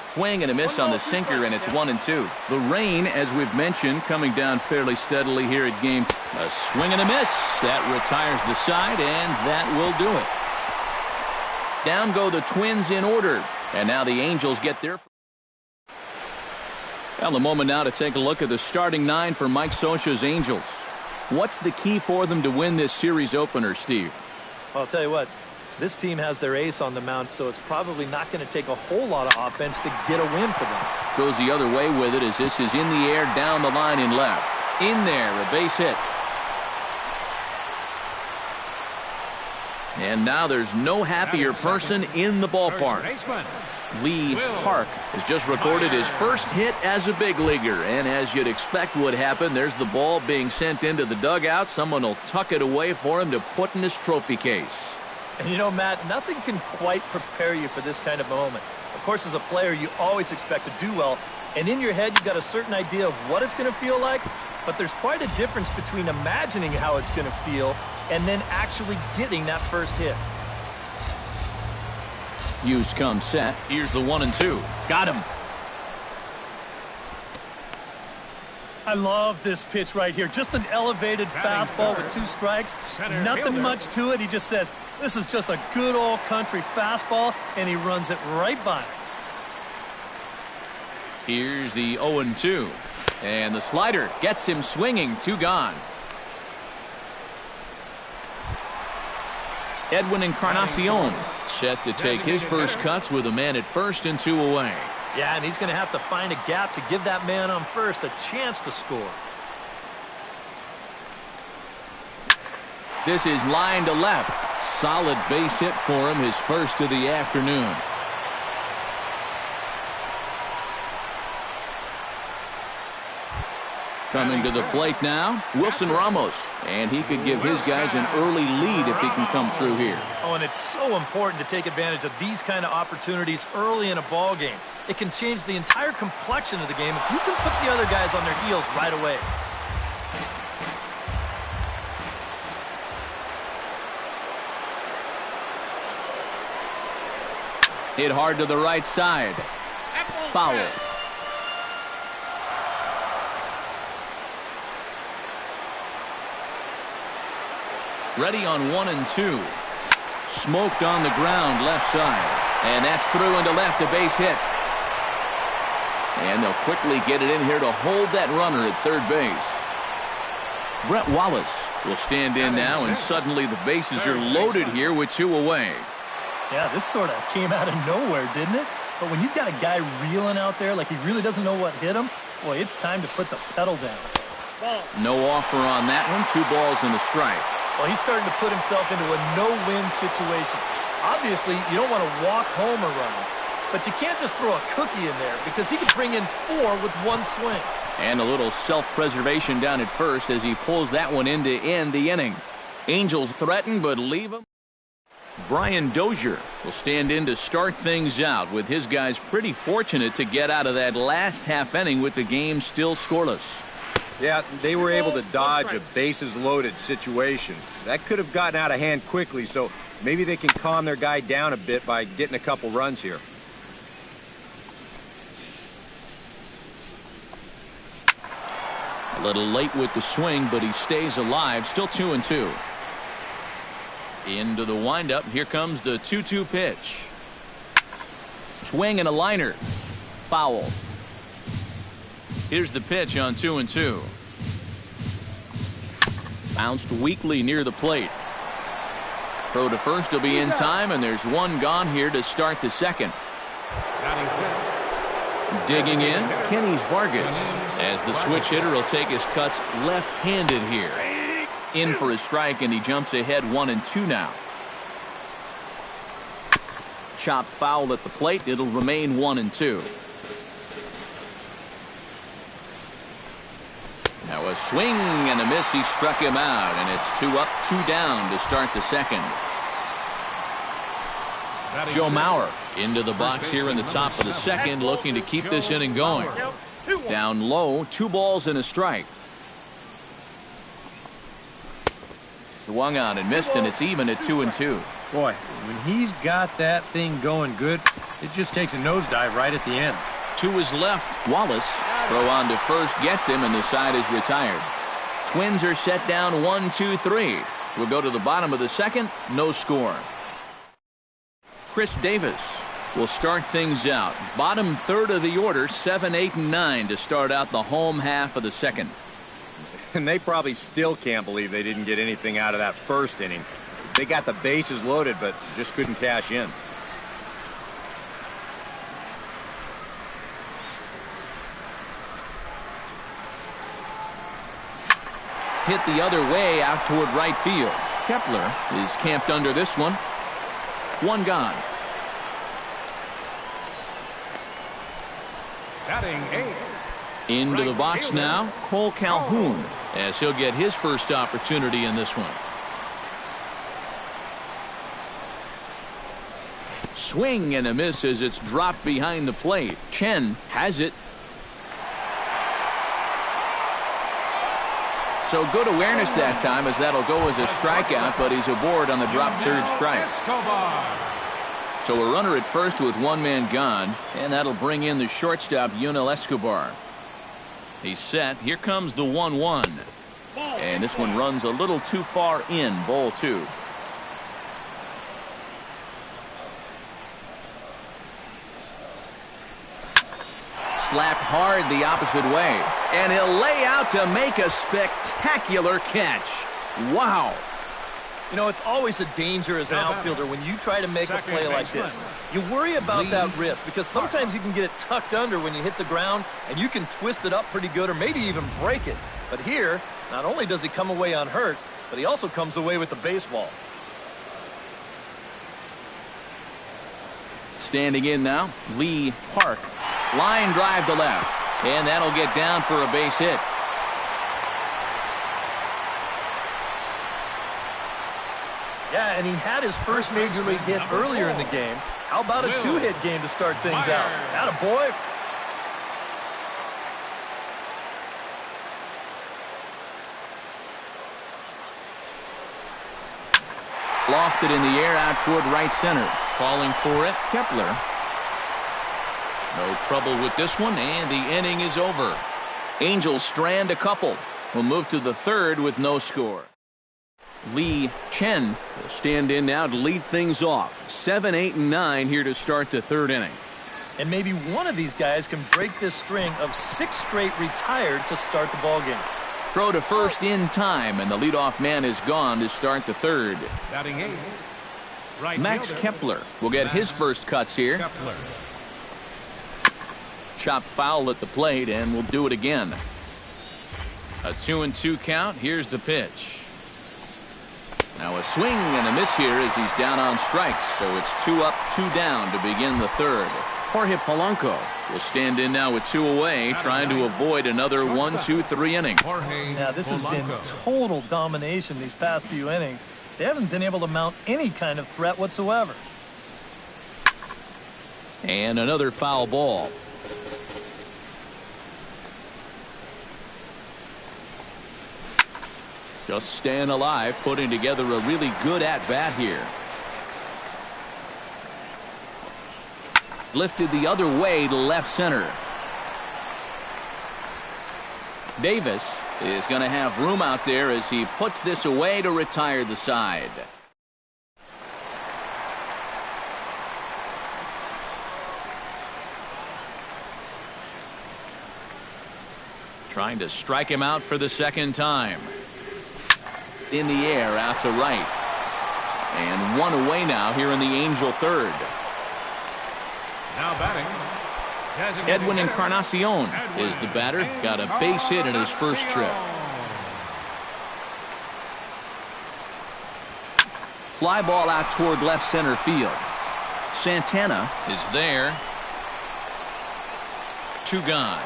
Swing and a miss on the sinker, and it's 1-2. The rain, as we've mentioned, coming down fairly steadily here at game. A swing and a miss. That retires the side, and that will do it. Down go the Twins in order, and now the Angels get their. Well, a moment now to take a look at the starting 9 for Mike Scioscia's Angels. What's the key for them to win this series opener, Steve? Well, I'll tell you what. This team has their ace on the mound, so it's probably not going to take a whole lot of offense to get a win for them. Goes the other way with it as this is in the air down the line in left. In there, a base hit. And now there's no happier person in the ballpark. Lee Park has just recorded his first hit as a big leaguer. And as you'd expect would happen, there's the ball being sent into the dugout. Someone will tuck it away for him to put in his trophy case. And you know, Matt, nothing can quite prepare you for this kind of moment. Of course, as a player, you always expect to do well. And in your head, you've got a certain idea of what it's going to feel like. But there's quite a difference between imagining how it's going to feel and then actually getting that first hit. Hughes comes set. Here's the 1-2. Got him. I love this pitch right here. Just an elevated fastball with 2 strikes. Nothing much to it. He just says, this is just a good old country fastball, and he runs it right by him. Here's the 0-2. And the slider gets him swinging. 2 gone. Edwin Encarnacion set to take his first cuts with a man at first and 2 away. Yeah, and he's going to have to find a gap to give that man on first a chance to score. This is line to left. Solid base hit for him, his first of the afternoon. Coming to the plate now, Wilson Ramos. And he could give his guys an early lead if he can come through here. Oh, and it's so important to take advantage of these kind of opportunities early in a ball game. It can change the entire complexion of the game if you can put the other guys on their heels right away. Hit hard to the right side. Foul. Ready on 1-2. Smoked on the ground left side. And that's through into left, a base hit. And they'll quickly get it in here to hold that runner at third base. Brett Wallace will stand in now, and suddenly the bases are loaded here with 2 away. Yeah, this sort of came out of nowhere, didn't it? But when you've got a guy reeling out there like he really doesn't know what hit him, boy, it's time to put the pedal down. No offer on that one. 2 balls and a strike. Well, he's starting to put himself into a no-win situation. Obviously, you don't want to walk home a run, but you can't just throw a cookie in there because he could bring in 4 with 1 swing. And a little self-preservation down at first as he pulls that one in to end the inning. Angels threaten, but leave him. Brian Dozier will stand in to start things out, with his guys pretty fortunate to get out of that last half inning with the game still scoreless. Yeah, they were able to dodge a bases-loaded situation. That could have gotten out of hand quickly, so maybe they can calm their guy down a bit by getting a couple runs here. A little late with the swing, but he stays alive. Still 2-2. Into the windup. Here comes the 2-2 pitch. Swing and a liner. Foul. Here's the pitch on 2-2. Bounced weakly near the plate. Throw to first will be in time, and there's one gone here to start the second. Digging in, Kenny's Vargas, as the switch hitter will take his cuts left-handed here. In for a strike, and he jumps ahead 1-2 now. Chop foul at the plate. It'll remain 1-2. Now a swing and a miss. He struck him out, and it's 2 up, 2 down to start the second. Joe Mauer into the box here in the top of the second, looking to keep this inning going. Down low, 2 balls and a strike. Swung on and missed, and it's even at 2-2. Boy, when he's got that thing going good, it just takes a nosedive right at the end. To his left, Wallace. Throw on to first gets him, and the side is retired. Twins are set down 1-2-3. We'll go to the bottom of the second. No score. Chris Davis will start things out. Bottom third of the order, 7, 8, and 9 to start out the home half of the second. And they probably still can't believe they didn't get anything out of that first inning. They got the bases loaded, but just couldn't cash in. Hit the other way out toward right field. Kepler is camped under this one. One gone. Batting 8. Into the box now, Cole Calhoun, as he'll get his first opportunity in this one. Swing and a miss as it's dropped behind the plate. Chen has it. So good awareness that time, as that'll go as a strikeout, but he's aboard on the drop third strike. So a runner at first with one man gone, and that'll bring in the shortstop, Yunel Escobar. He's set. Here comes the 1-1. And this one runs a little too far in. Ball 2. Slapped hard the opposite way. And he'll lay out to make a spectacular catch. Wow. You know, it's always a danger as an outfielder when you try to make a play like this. You worry about that wrist, because sometimes you can get it tucked under when you hit the ground, and you can twist it up pretty good or maybe even break it. But here, not only does he come away unhurt, but he also comes away with the baseball. Standing in now, Lee Park. Line drive to left. And that'll get down for a base hit. Yeah, and he had his first major league hit earlier in the game. How about a 2-hit game to start things out? Attaboy. Lofted in the air out toward right center. Calling for it, Kepler. No trouble with this one, and the inning is over. Angels strand a couple. We'll move to the third with no score. Lee Chen will stand in now to lead things off. 7, 8, and 9 here to start the third inning. And maybe one of these guys can break this string of 6 straight retired to start the ballgame. Throw to first in time, and the leadoff man is gone to start the third. Batting 8. Right Max fielder. Kepler will get his first cuts here. Kepler. Chop foul at the plate, and we'll do it again. A 2-2 count. Here's the pitch. Now a swing and a miss here as he's down on strikes. So it's 2 up, 2 down to begin the third. Jorge Polanco will stand in now with 2 away, trying to avoid another 1, 2, 3 inning. Now this has been total domination these past few innings. they haven't been able to mount any kind of threat whatsoever. And another foul ball. Just staying alive, putting together a really good at-bat here. Lifted the other way to left center. Davis is going to have room out there as he puts this away to retire the side. Trying to strike him out for the second time. In the air out to right. And one away now here in the Angel third. Now batting, Edwin Encarnacion is the batter. Got a base hit in his first trip. Fly ball out toward left center field. Santana is there. 2 gone.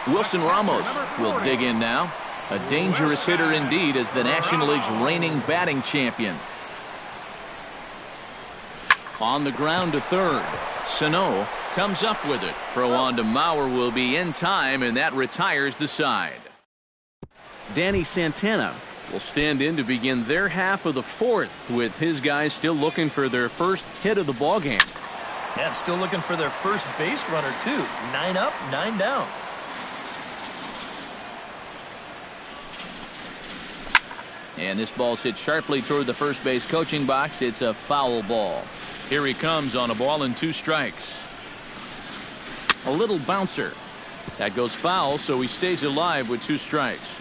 Wilson Ramos will dig in now. A dangerous hitter indeed as the National League's reigning batting champion. On the ground to third. Sano comes up with it. Throw on to Mauer will be in time, and that retires the side. Danny Santana will stand in to begin their half of the fourth, with his guys still looking for their first hit of the ballgame. Yeah, still looking for their first base runner, too. 9 up, 9 down. And this ball's hit sharply toward the first base coaching box. It's a foul ball. Here he comes on a ball and 2 strikes. A little bouncer. That goes foul, so he stays alive with 2 strikes.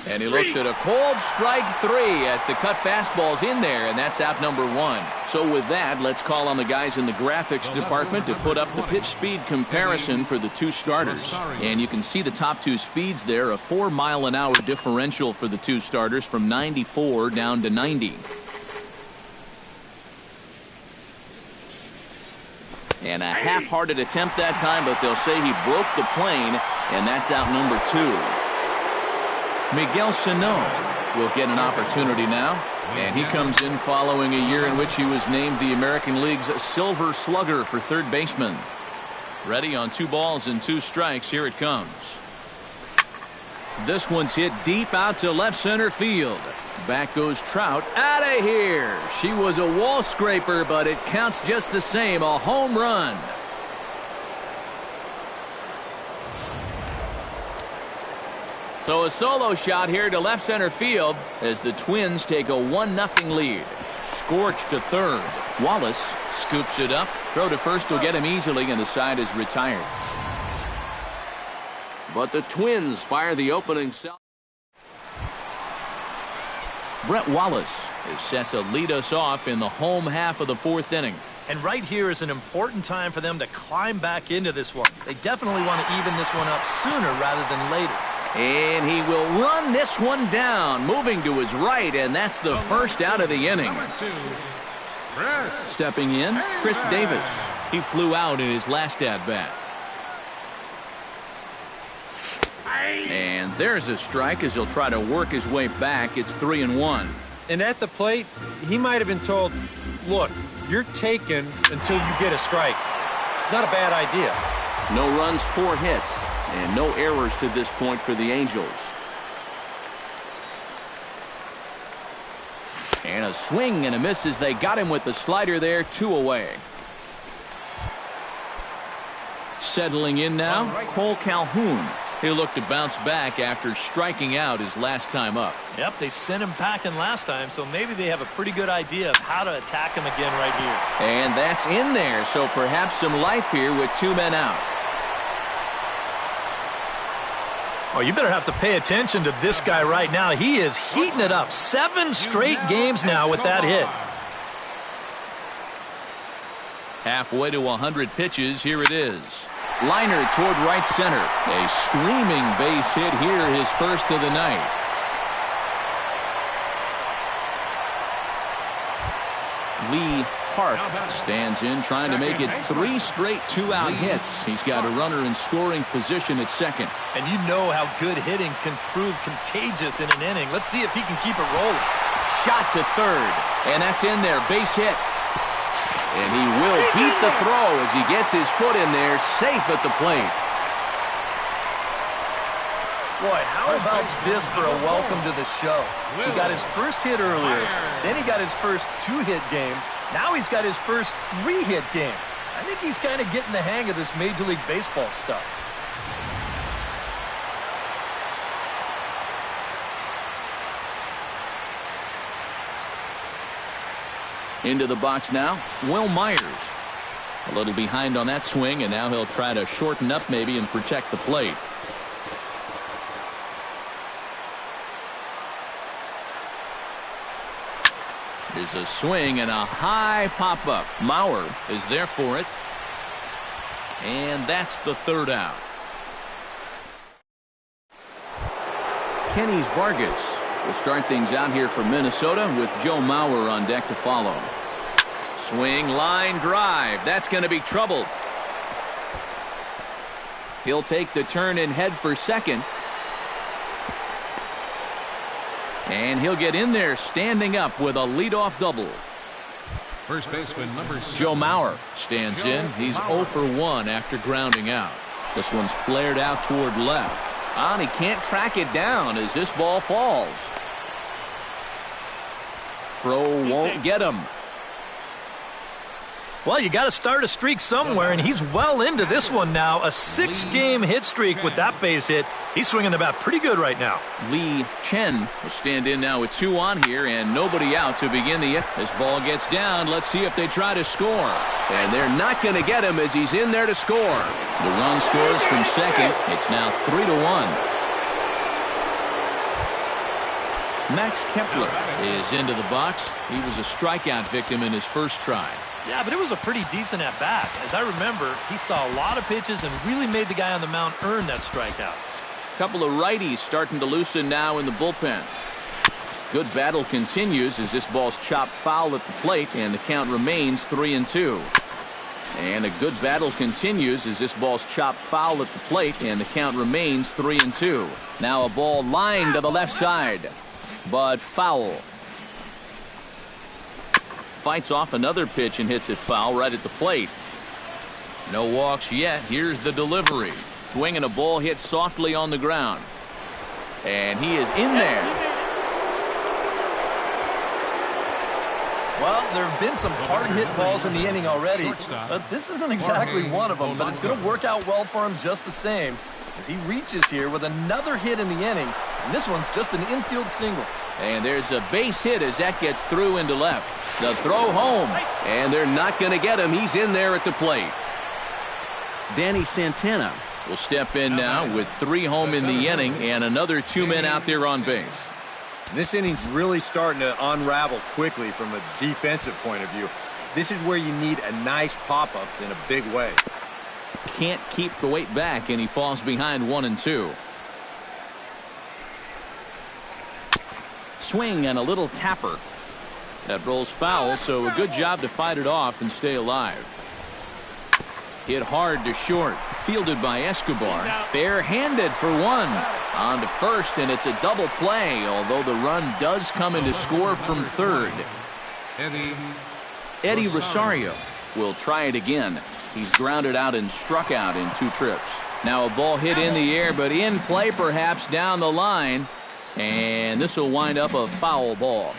And he looks at a cold strike 3 as the cut fastball's in there, and that's out number 1. So with that, let's call on the guys in the graphics department to put up the pitch speed comparison for the 2 starters. And you can see the top 2 speeds there, a 4-mile-an-hour differential for the 2 starters from 94 down to 90. And a half-hearted attempt that time, but they'll say he broke the plane, and that's out number 2. Miguel Sano will get an opportunity now, and he comes in following a year in which he was named the American League's Silver Slugger for third baseman. Ready on 2 balls and 2 strikes. Here it comes. This one's hit deep out to left center field. Back goes Trout. Out of here. She was a wall scraper, but it counts just the same. A home run. So a solo shot here to left center field as the Twins take a 1-0 lead. Scorched to third. Wallace scoops it up. Throw to first will get him easily, and the side is retired. But the Twins fire the opening shot. Brett Wallace is set to lead us off in the home half of the 4th inning. And right here is an important time for them to climb back into this one. They definitely want to even this one up sooner rather than later. And he will run this one down, moving to his right, and that's the first out of the inning. Stepping in, Chris Davis. He flew out in his last at-bat. And there's a strike as he'll try to work his way back. It's 3-1. And at the plate, he might have been told, look, you're taken until you get a strike. Not a bad idea. No runs, 4 hits. And no errors to this point for the Angels. And a swing and a miss as they got him with the slider there. 2 away. Settling in now, Cole Calhoun. He'll look to bounce back after striking out his last time up. Yep, they sent him packing last time, so maybe they have a pretty good idea of how to attack him again right here. And that's in there, so perhaps some life here with 2 men out. Oh, you better have to pay attention to this guy right now. He is heating it up. 7 straight games now with that hit. Halfway to 100 pitches, here it is. Liner toward right center. A screaming base hit here, his first of the night. Lee Hart stands in, trying to make it 3 straight 2-out hits. He's got a runner in scoring position at second. And you know how good hitting can prove contagious in an inning. Let's see if he can keep it rolling. Shot to third, and that's in there, base hit. And he will beat the throw as he gets his foot in there, safe at the plate. Boy, how about this for a welcome to the show? He got his first hit earlier, then he got his first 2-hit game. Now he's got his first 3-hit game. I think he's kind of getting the hang of this Major League Baseball stuff. Into the box now, Will Myers. A little behind on that swing, and now he'll try to shorten up maybe and protect the plate. There's a swing and a high pop-up. Mauer is there for it. And that's the 3rd out. Kenny Vargas will start things out here for Minnesota with Joe Mauer on deck to follow. Swing, line drive. That's going to be trouble. He'll take the turn and head for second. And he'll get in there standing up with a leadoff double. First baseman number 7. Joe Mauer stands in. He's 0 for 1 after grounding out. This one's flared out toward left. And he can't track it down as this ball falls. Throw won't get him. Well, you got to start a streak somewhere, and he's well into this one now. A 6-game hit streak with that base hit. He's swinging the bat pretty good right now. Lee Chen will stand in now with 2 on here and nobody out to begin the inning. This ball gets down. Let's see if they try to score. And they're not going to get him as he's in there to score. The run scores from second. It's now 3-1. Max Kepler is into the box. He was a strikeout victim in his first try. Yeah, but it was a pretty decent at-bat. As I remember, he saw a lot of pitches and really made the guy on the mound earn that strikeout. Couple of righties starting to loosen now in the bullpen. Good battle continues as this ball's chopped foul at the plate, and the count remains 3-2. And a good battle continues as this ball's chopped foul at the plate, and the count remains 3-2. Now a ball lined to the left side, but foul. Fights off another pitch and hits it foul right at the plate. No walks yet. Here's the delivery. Swinging a ball hit softly on the ground. And he is in there. Well, there have been some hard-hit balls in the inning already, but this isn't exactly one of them, but it's going to work out well for him just the same as he reaches here with another hit in the inning, and this one's just an infield single. And there's a base hit as that gets through into left. The throw home, and they're not going to get him. He's in there at the plate. Danny Santana will step in now with 3 home in the inning and another 2 men out there on base. This inning's really starting to unravel quickly from a defensive point of view. This is where you need a nice pop-up in a big way. Can't keep the weight back, and he falls behind 1-2. Swing and a little tapper. That rolls foul, so a good job to fight it off and stay alive. Hit hard to short. Fielded by Escobar. Barehanded for 1. On to first, and it's a double play, although the run does come in to score from third. Eddie Rosario will try it again. He's grounded out and struck out in 2 trips. Now a ball hit in the air, but in play perhaps down the line. And this will wind up a foul ball.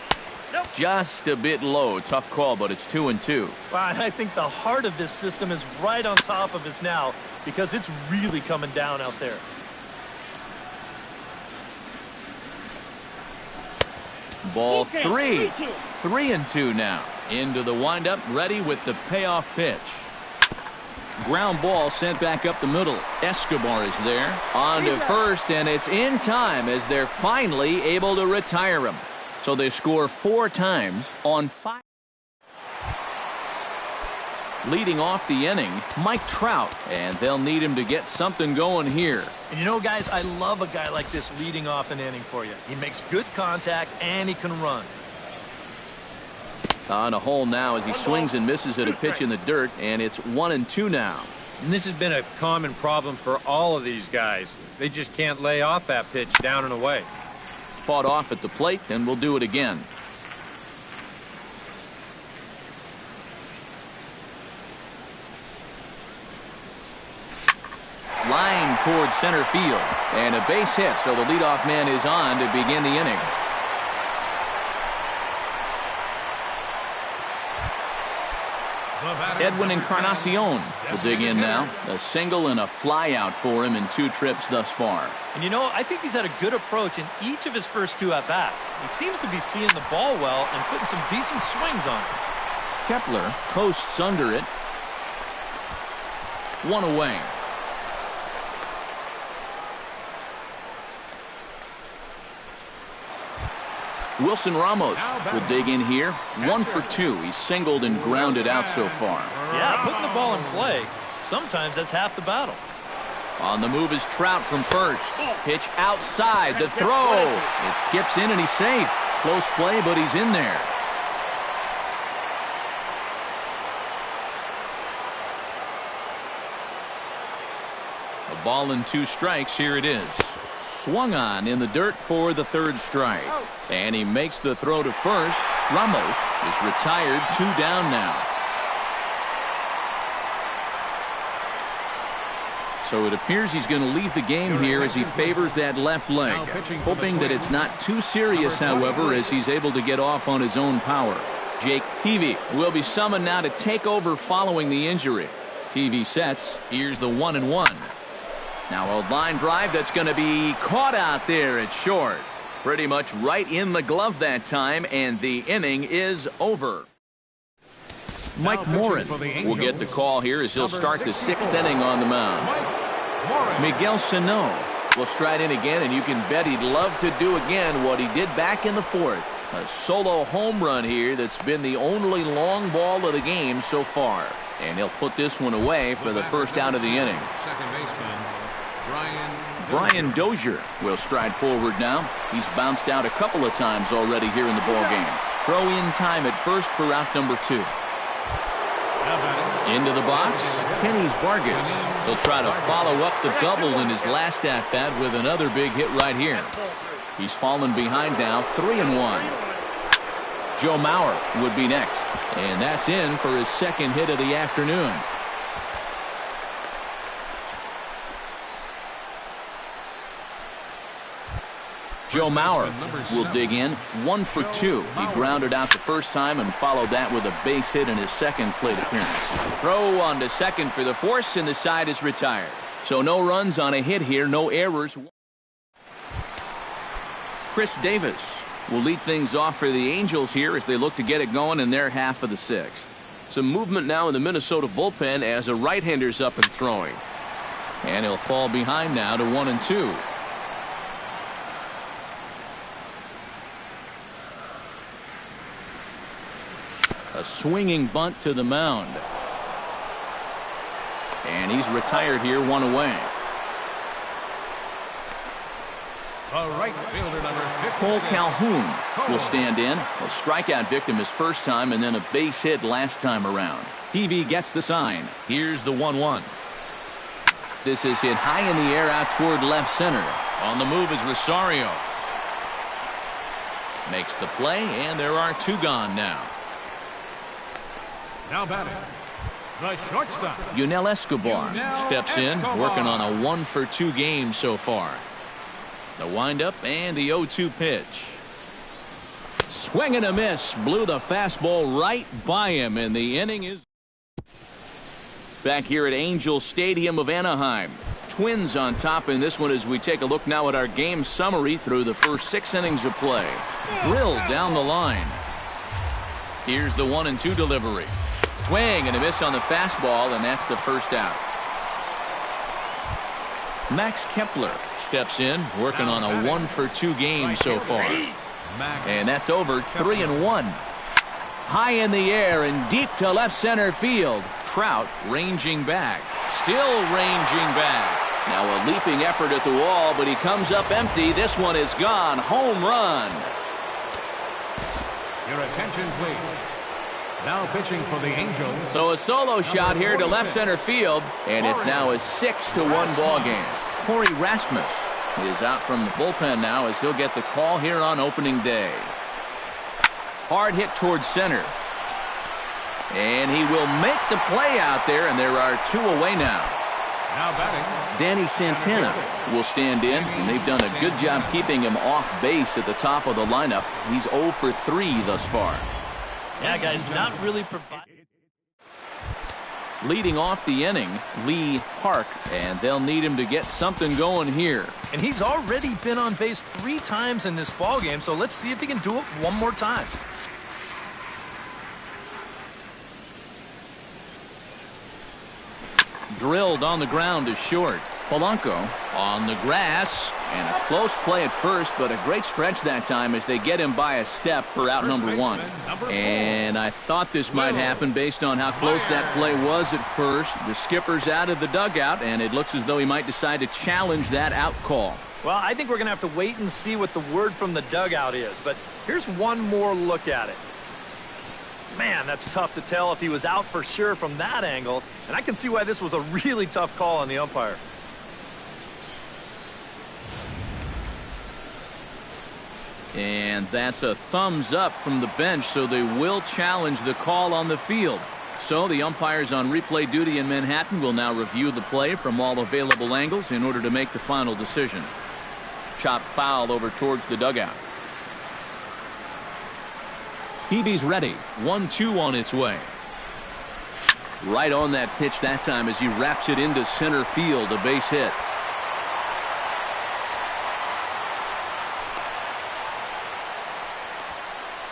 Just a bit low. Tough call, but it's 2-2. Well, I think the heart of this system is right on top of us now because it's really coming down out there. Ball 3. 3-2 now. Into the windup, ready with the payoff pitch. Ground ball sent back up the middle. Escobar is there. On to first, and it's in time as they're finally able to retire him. So they score 4 times on 5. Leading off the inning, Mike Trout, and they'll need him to get something going here. And you know, guys, I love a guy like this leading off an inning for you. He makes good contact, and he can run. On a hole now as he swings and misses at a pitch in the dirt, and it's 1-2 now. And this has been a common problem for all of these guys. They just can't lay off that pitch down and away. Fought off at the plate, and we'll do it again. Line towards center field, and a base hit, so the leadoff man is on to begin the inning. Edwin Encarnacion will dig in now. A single and a fly out for him in 2 trips thus far. And you know, I think he's had a good approach in each of his first 2 at-bats. He seems to be seeing the ball well and putting some decent swings on it. Kepler coasts under it. 1 away. Wilson Ramos will dig in here. 1 for 2. He's singled and grounded out so far. Yeah, putting the ball in play, sometimes that's half the battle. On the move is Trout from first. Pitch outside. The throw. It skips in and he's safe. Close play, but he's in there. A ball and 2 strikes. Here it is. Swung on in the dirt for the 3rd strike. And he makes the throw to first. Ramos is retired. 2 down now. So it appears he's going to leave the game here as he favors that left leg. Hoping that it's not too serious, however, as he's able to get off on his own power. Jake Peavy will be summoned now to take over following the injury. Peavy sets. Here's the 1-1. Now a line drive that's going to be caught out there at short. Pretty much right in the glove that time, and the inning is over. Mike Morin will get the call here as he'll start the 6th inning on the mound. Miguel Sano will stride in again, and you can bet he'd love to do again what he did back in the 4th. A solo home run here that's been the only long ball of the game so far. And he'll put this one away for the first out of the inning. Second baseman, Brian Dozier will stride forward now. He's bounced out a couple of times already here in the ballgame. Throw in time at first for out number 2. Into the box, Kenny Vargas. He'll try to follow up the double in his last at-bat with another big hit right here. He's fallen behind now, 3-1. Joe Mauer would be next, and that's in for his 2nd hit of the afternoon. Joe Mauer will dig in. 1 for 2. He grounded out the first time and followed that with a base hit in his 2nd plate appearance. Throw on to second for the force, and the side is retired. So no runs on a hit here, no errors. Chris Davis will lead things off for the Angels here as they look to get it going in their half of the 6th. Some movement now in the Minnesota bullpen as a right-hander's up and throwing. And he'll fall behind now to 1-2. A swinging bunt to the mound. And he's retired here, 1 away. the right fielder, number 56. Cole Calhoun will stand in. A strikeout victim his first time and then a base hit last time around. Peavy gets the sign. Here's the 1-1. This is hit high in the air out toward left center. On the move is Rosario. Makes the play, and there are 2 gone now. Now batting, the shortstop. Yunel Escobar steps in, working on a 1-for-2 game so far. The windup and the 0-2 pitch. Swing and a miss. Blew the fastball right by him, and the inning is back here at Angel Stadium of Anaheim. Twins on top in this one as we take a look now at our game summary through the first 6 innings of play. Drilled down the line. Here's the 1-2 delivery. Swing and a miss on the fastball, and that's the first out. Max Kepler steps in, working on a 1-for-2 game so far. And that's over, 3-1. High in the air and deep to left center field. Trout ranging back. Still ranging back. Now a leaping effort at the wall, but he comes up empty. This one is gone. Home run. Your attention, please. Now pitching for the Angels. So a solo shot here to left center field, and it's now a 6-1 ball game. Corey Rasmus is out from the bullpen now as he'll get the call here on opening day. Hard hit towards center. And he will make the play out there, and there are 2 away now. Now batting, Danny Santana will stand in, and they've done a good job keeping him off base at the top of the lineup. He's 0 for 3 thus far. Yeah, guys, not really providing. Leading off the inning, Lee Park, and they'll need him to get something going here. And he's already been on base 3 times in this ballgame, so let's see if he can do it one more time. Drilled on the ground is short. Polanco on the grass, and a close play at first, but a great stretch that time as they get him by a step for out number 1. And I thought this might happen based on how close that play was at first. The skipper's out of the dugout, and it looks as though he might decide to challenge that out call. Well, I think we're going to have to wait and see what the word from the dugout is, but here's one more look at it. Man, that's tough to tell if he was out for sure from that angle, and I can see why this was a really tough call on the umpire. And that's a thumbs up from the bench, so they will challenge the call on the field. So the umpires on replay duty in Manhattan will now review the play from all available angles in order to make the final decision. Chopped foul over towards the dugout. Hebe's ready. 1-2 on its way. Right on that pitch that time as he wraps it into center field, a base hit.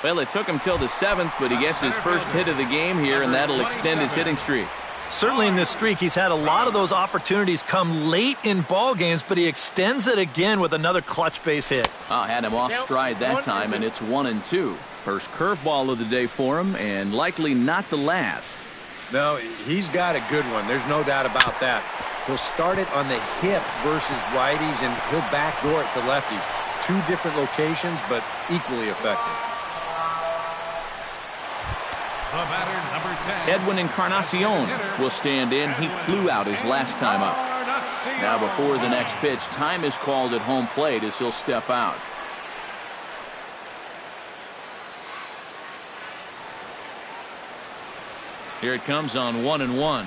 Well, it took him till the 7th, but he gets his first hit of the game here, and that'll extend his hitting streak. Certainly in this streak, he's had a lot of those opportunities come late in ball games, but he extends it again with another clutch base hit. Had him off stride that time, and it's 1-2. First curveball of the day for him, and likely not the last. No, he's got a good one. There's no doubt about that. He'll start it on the hip versus righties, and he'll backdoor it to lefties. 2 different locations, but equally effective. the batter, number 10. Edwin Encarnacion will stand in. He flew out his last time up. Now before the next pitch, time is called at home plate as he'll step out. Here it comes on 1-1.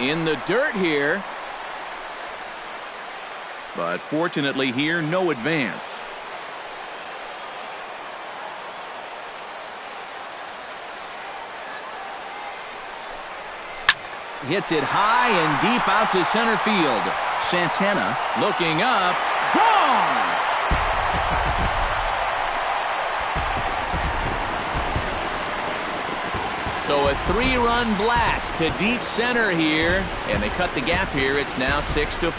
In the dirt here. But fortunately here, no advance. Hits it high and deep out to center field. Santana looking up. Gone! So a 3-run blast to deep center here, and they cut the gap here. It's now 6-4.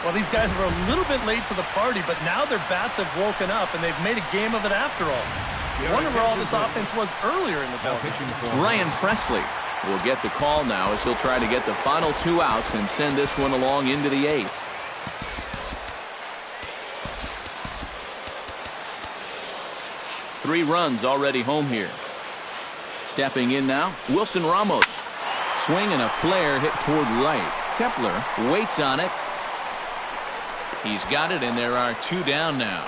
Well, these guys were a little bit late to the party, but now their bats have woken up, and they've made a game of it after all. I wonder where all this offense was earlier in the ball game. Ryan Presley will get the call now as he'll try to get the final 2 outs and send this one along into the 8th. Three runs already home here. Stepping in now, Wilson Ramos. Swing and a flare hit toward right. Kepler waits on it. He's got it, and there are 2 down now.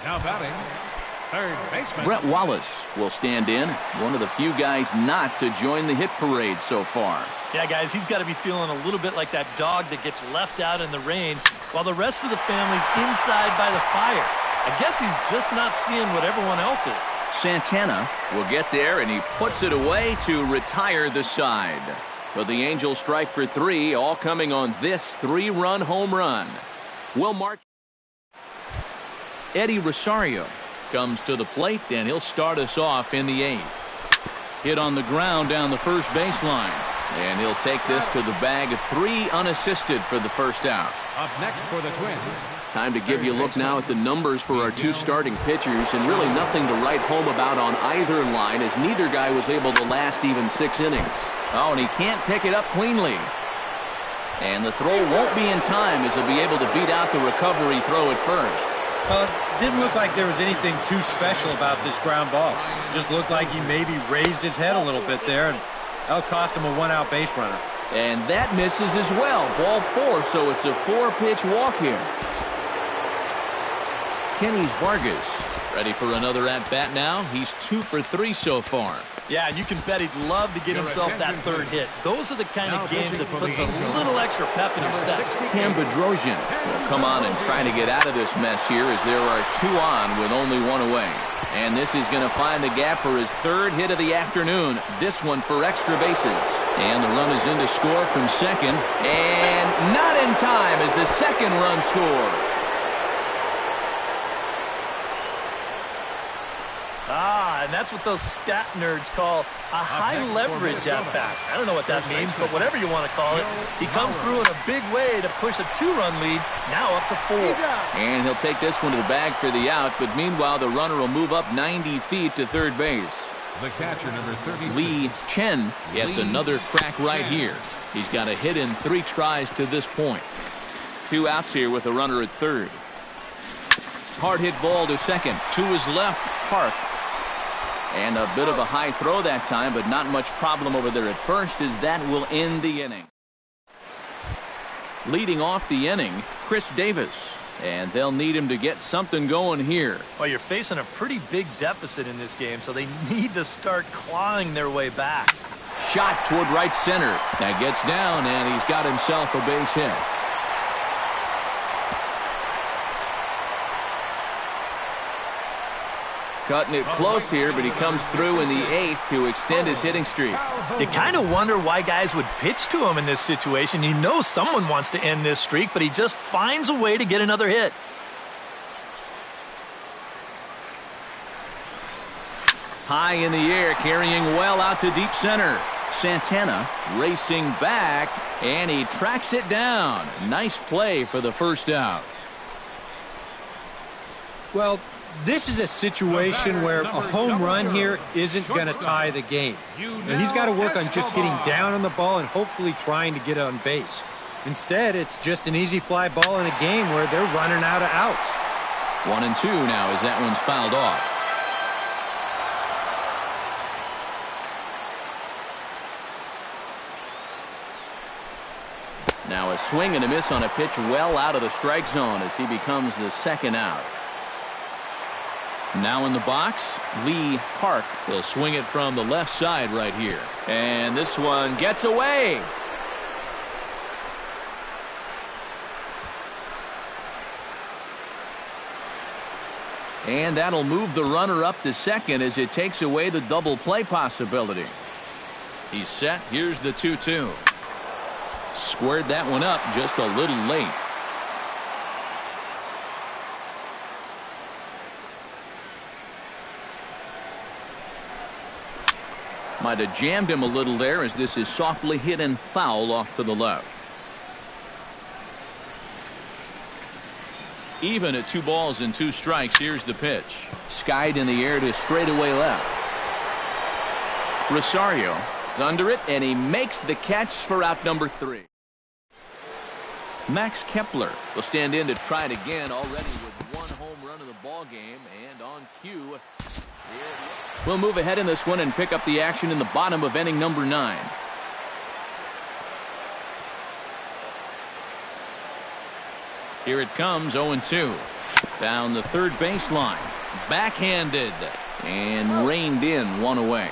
Now batting, third baseman. Brett Wallace will stand in. One of the few guys not to join the hit parade so far. Yeah, guys, he's got to be feeling a little bit like that dog that gets left out in the rain while the rest of the family's inside by the fire. I guess he's just not seeing what everyone else is. Santana will get there, and he puts it away to retire the side. But the Angels strike for 3, all coming on this 3-run home run. Will March. Eddie Rosario comes to the plate, and he'll start us off in the 8th. Hit on the ground down the first baseline, and he'll take this to the bag of 3 unassisted for the first out. Up next for the Twins. Time to give you a look now at the numbers for our 2 starting pitchers, and really nothing to write home about on either line, as neither guy was able to last even 6 innings. Oh, and he can't pick it up cleanly. And the throw won't be in time as he'll be able to beat out the recovery throw at first. Well, it didn't look like there was anything too special about this ground ball. It just looked like he maybe raised his head a little bit there, and that'll cost him a one-out base runner. And that misses as well. Ball 4, so it's a 4-pitch walk here. Kenny Vargas ready for another at-bat now. He's 2 for 3 so far. Yeah, and you can bet he'd love to get himself that third hit. Those are the kind of games that puts a little extra pep in his step. Cam Bedrosian will come on and try to get out of this mess here as there are 2 on with only 1 away. And this is going to find the gap for his 3rd hit of the afternoon. This one for extra bases. And the run is in to score from second. And not in time as the second run scores. And that's what those stat nerds call a high leverage at bat. I don't know what that means, but whatever you want to call it, he comes through in a big way to push a 2-run lead, now up to 4. And he'll take this one to the bag for the out, but meanwhile the runner will move up 90 feet to third base. The catcher, number 36. Lee Chen gets another crack right here. He's got a hit in 3 tries to this point. 2 outs here with a runner at third. Hard hit ball to second. To his left, Park. And a bit of a high throw that time, but not much problem over there at first, as that will end the inning. Leading off the inning, Chris Davis. And they'll need him to get something going here. Well, you're facing a pretty big deficit in this game, so they need to start clawing their way back. Shot toward right center. That gets down, and he's got himself a base hit. Cutting it close here, but he comes through in the 8th to extend his hitting streak. You kind of wonder why guys would pitch to him in this situation. You know someone wants to end this streak, but he just finds a way to get another hit. High in the air, carrying well out to deep center. Santana racing back, and he tracks it down. Nice play for the first out. Well, this is a situation where a home run here isn't going to tie the game. Now, he's got to work on just getting down on the ball and hopefully trying to get on base. Instead, it's just an easy fly ball in a game where they're running out of outs. 1-2 now as that one's fouled off. Now a swing and a miss on a pitch well out of the strike zone as he becomes the second out. Now in the box, Lee Park will swing it from the left side right here. And this one gets away. And that'll move the runner up to second as it takes away the double play possibility. He's set. Here's the 2-2. Squared that one up just a little late. Might have jammed him a little there as this is softly hit and foul off to the left. Even at 2 balls and 2 strikes, here's the pitch. Skied in the air to straightaway left. Rosario is under it, and he makes the catch for out number 3. Max Kepler will stand in to try it again, already with 1 home run in the ball game, and on cue. We'll move ahead in this one and pick up the action in the bottom of inning number 9. Here it comes, 0-2. Down the third baseline. Backhanded. And reined in, 1 away.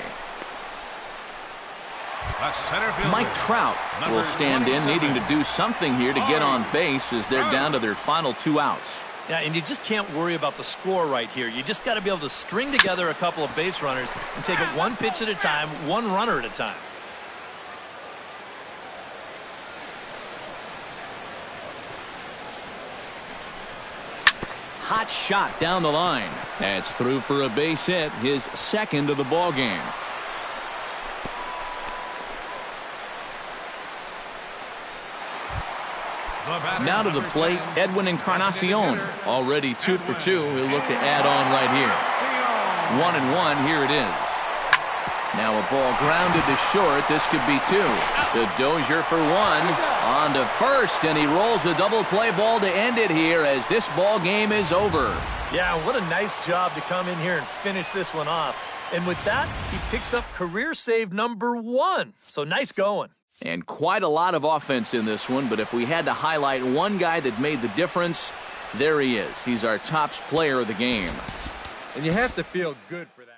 Mike Trout will stand in, needing to do something here to get on base as they're down to their final 2 outs. Yeah, and you just can't worry about the score right here. You just got to be able to string together a couple of base runners and take it 1 pitch at a time, 1 runner at a time. Hot shot down the line. That's through for a base hit, his 2nd of the ball game. Now to the plate, Edwin Encarnacion. Already 2 for 2. He'll look to add on right here. 1-1. Here it is. Now a ball grounded to short. This could be two. To Dozier for one. On to first, and he rolls the double play ball to end it here as this ball game is over. Yeah, what a nice job to come in here and finish this one off. And with that, he picks up career save number 1. So nice going. And quite a lot of offense in this one, but if we had to highlight one guy that made the difference, there he is. He's our top player of the game. And you have to feel good for that.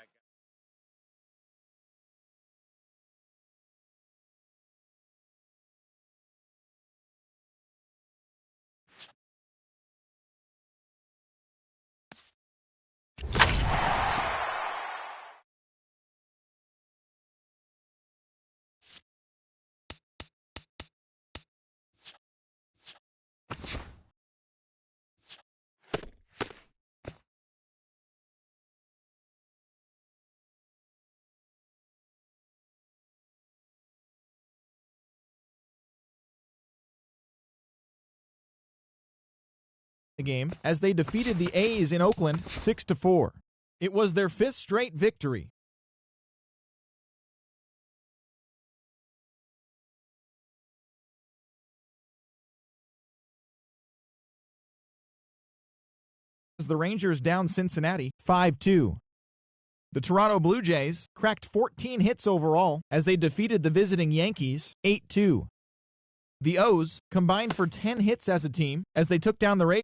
The game as they defeated the A's in Oakland 6-4. It was their 5th straight victory. As the Rangers down Cincinnati 5-2. The Toronto Blue Jays cracked 14 hits overall as they defeated the visiting Yankees 8-2. The O's combined for 10 hits as a team as they took down the Rays.